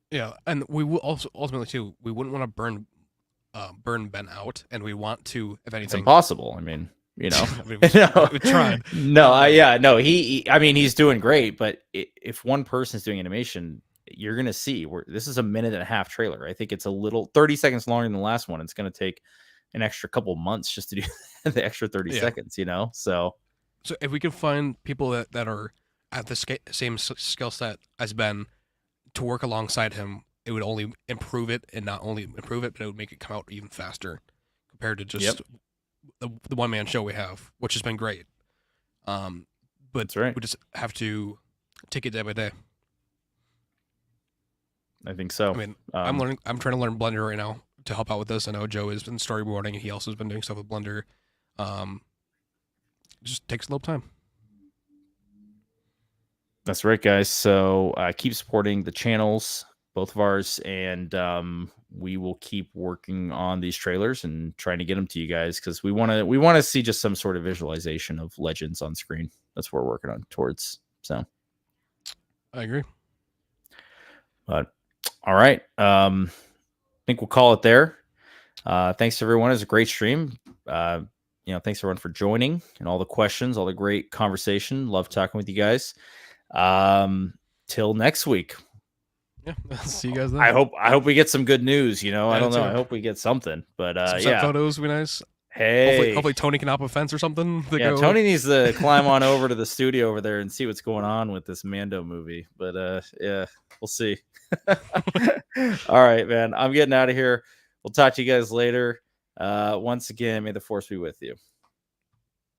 Yeah, and we will also ultimately too, we wouldn't want to burn Ben out, and we want to, if anything, it's impossible. I mean, we tried. No, he's doing great, but if one person's doing animation, you're gonna see this is a minute and a half trailer. I think it's a little 30 seconds longer than the last one. It's gonna take an extra couple months just to do the extra 30 seconds, so if we can find people that are at the same skill set as Ben to work alongside him, it would only improve it, and not only improve it, but it would make it come out even faster compared to Yep, just the one man show we have, which has been great. But that's right. we just have to take it day by day. I think so. I mean, I'm trying to learn Blender right now to help out with this. I know Joe has been storyboarding, and he also has been doing stuff with Blender. Um, it just takes a little time. That's right, guys. So keep supporting the channels, both of ours, and we will keep working on these trailers and trying to get them to you guys because we want to see just some sort of visualization of Legends on screen. That's what we're working on towards. So I agree. But all right, I think we'll call it there. Thanks everyone. It was a great stream. Thanks everyone for joining and all the questions, all the great conversation. Love talking with you guys. Till next week. Yeah, see you guys then. I hope we get some good news. I don't know. Too. I hope we get something. But some set photos would be nice. Hey, hopefully Tony can hop a fence or something. Tony needs to climb on over to the studio over there and see what's going on with this Mando movie. But yeah, we'll see. All right, man. I'm getting out of here. We'll talk to you guys later. Once again, may the force be with you.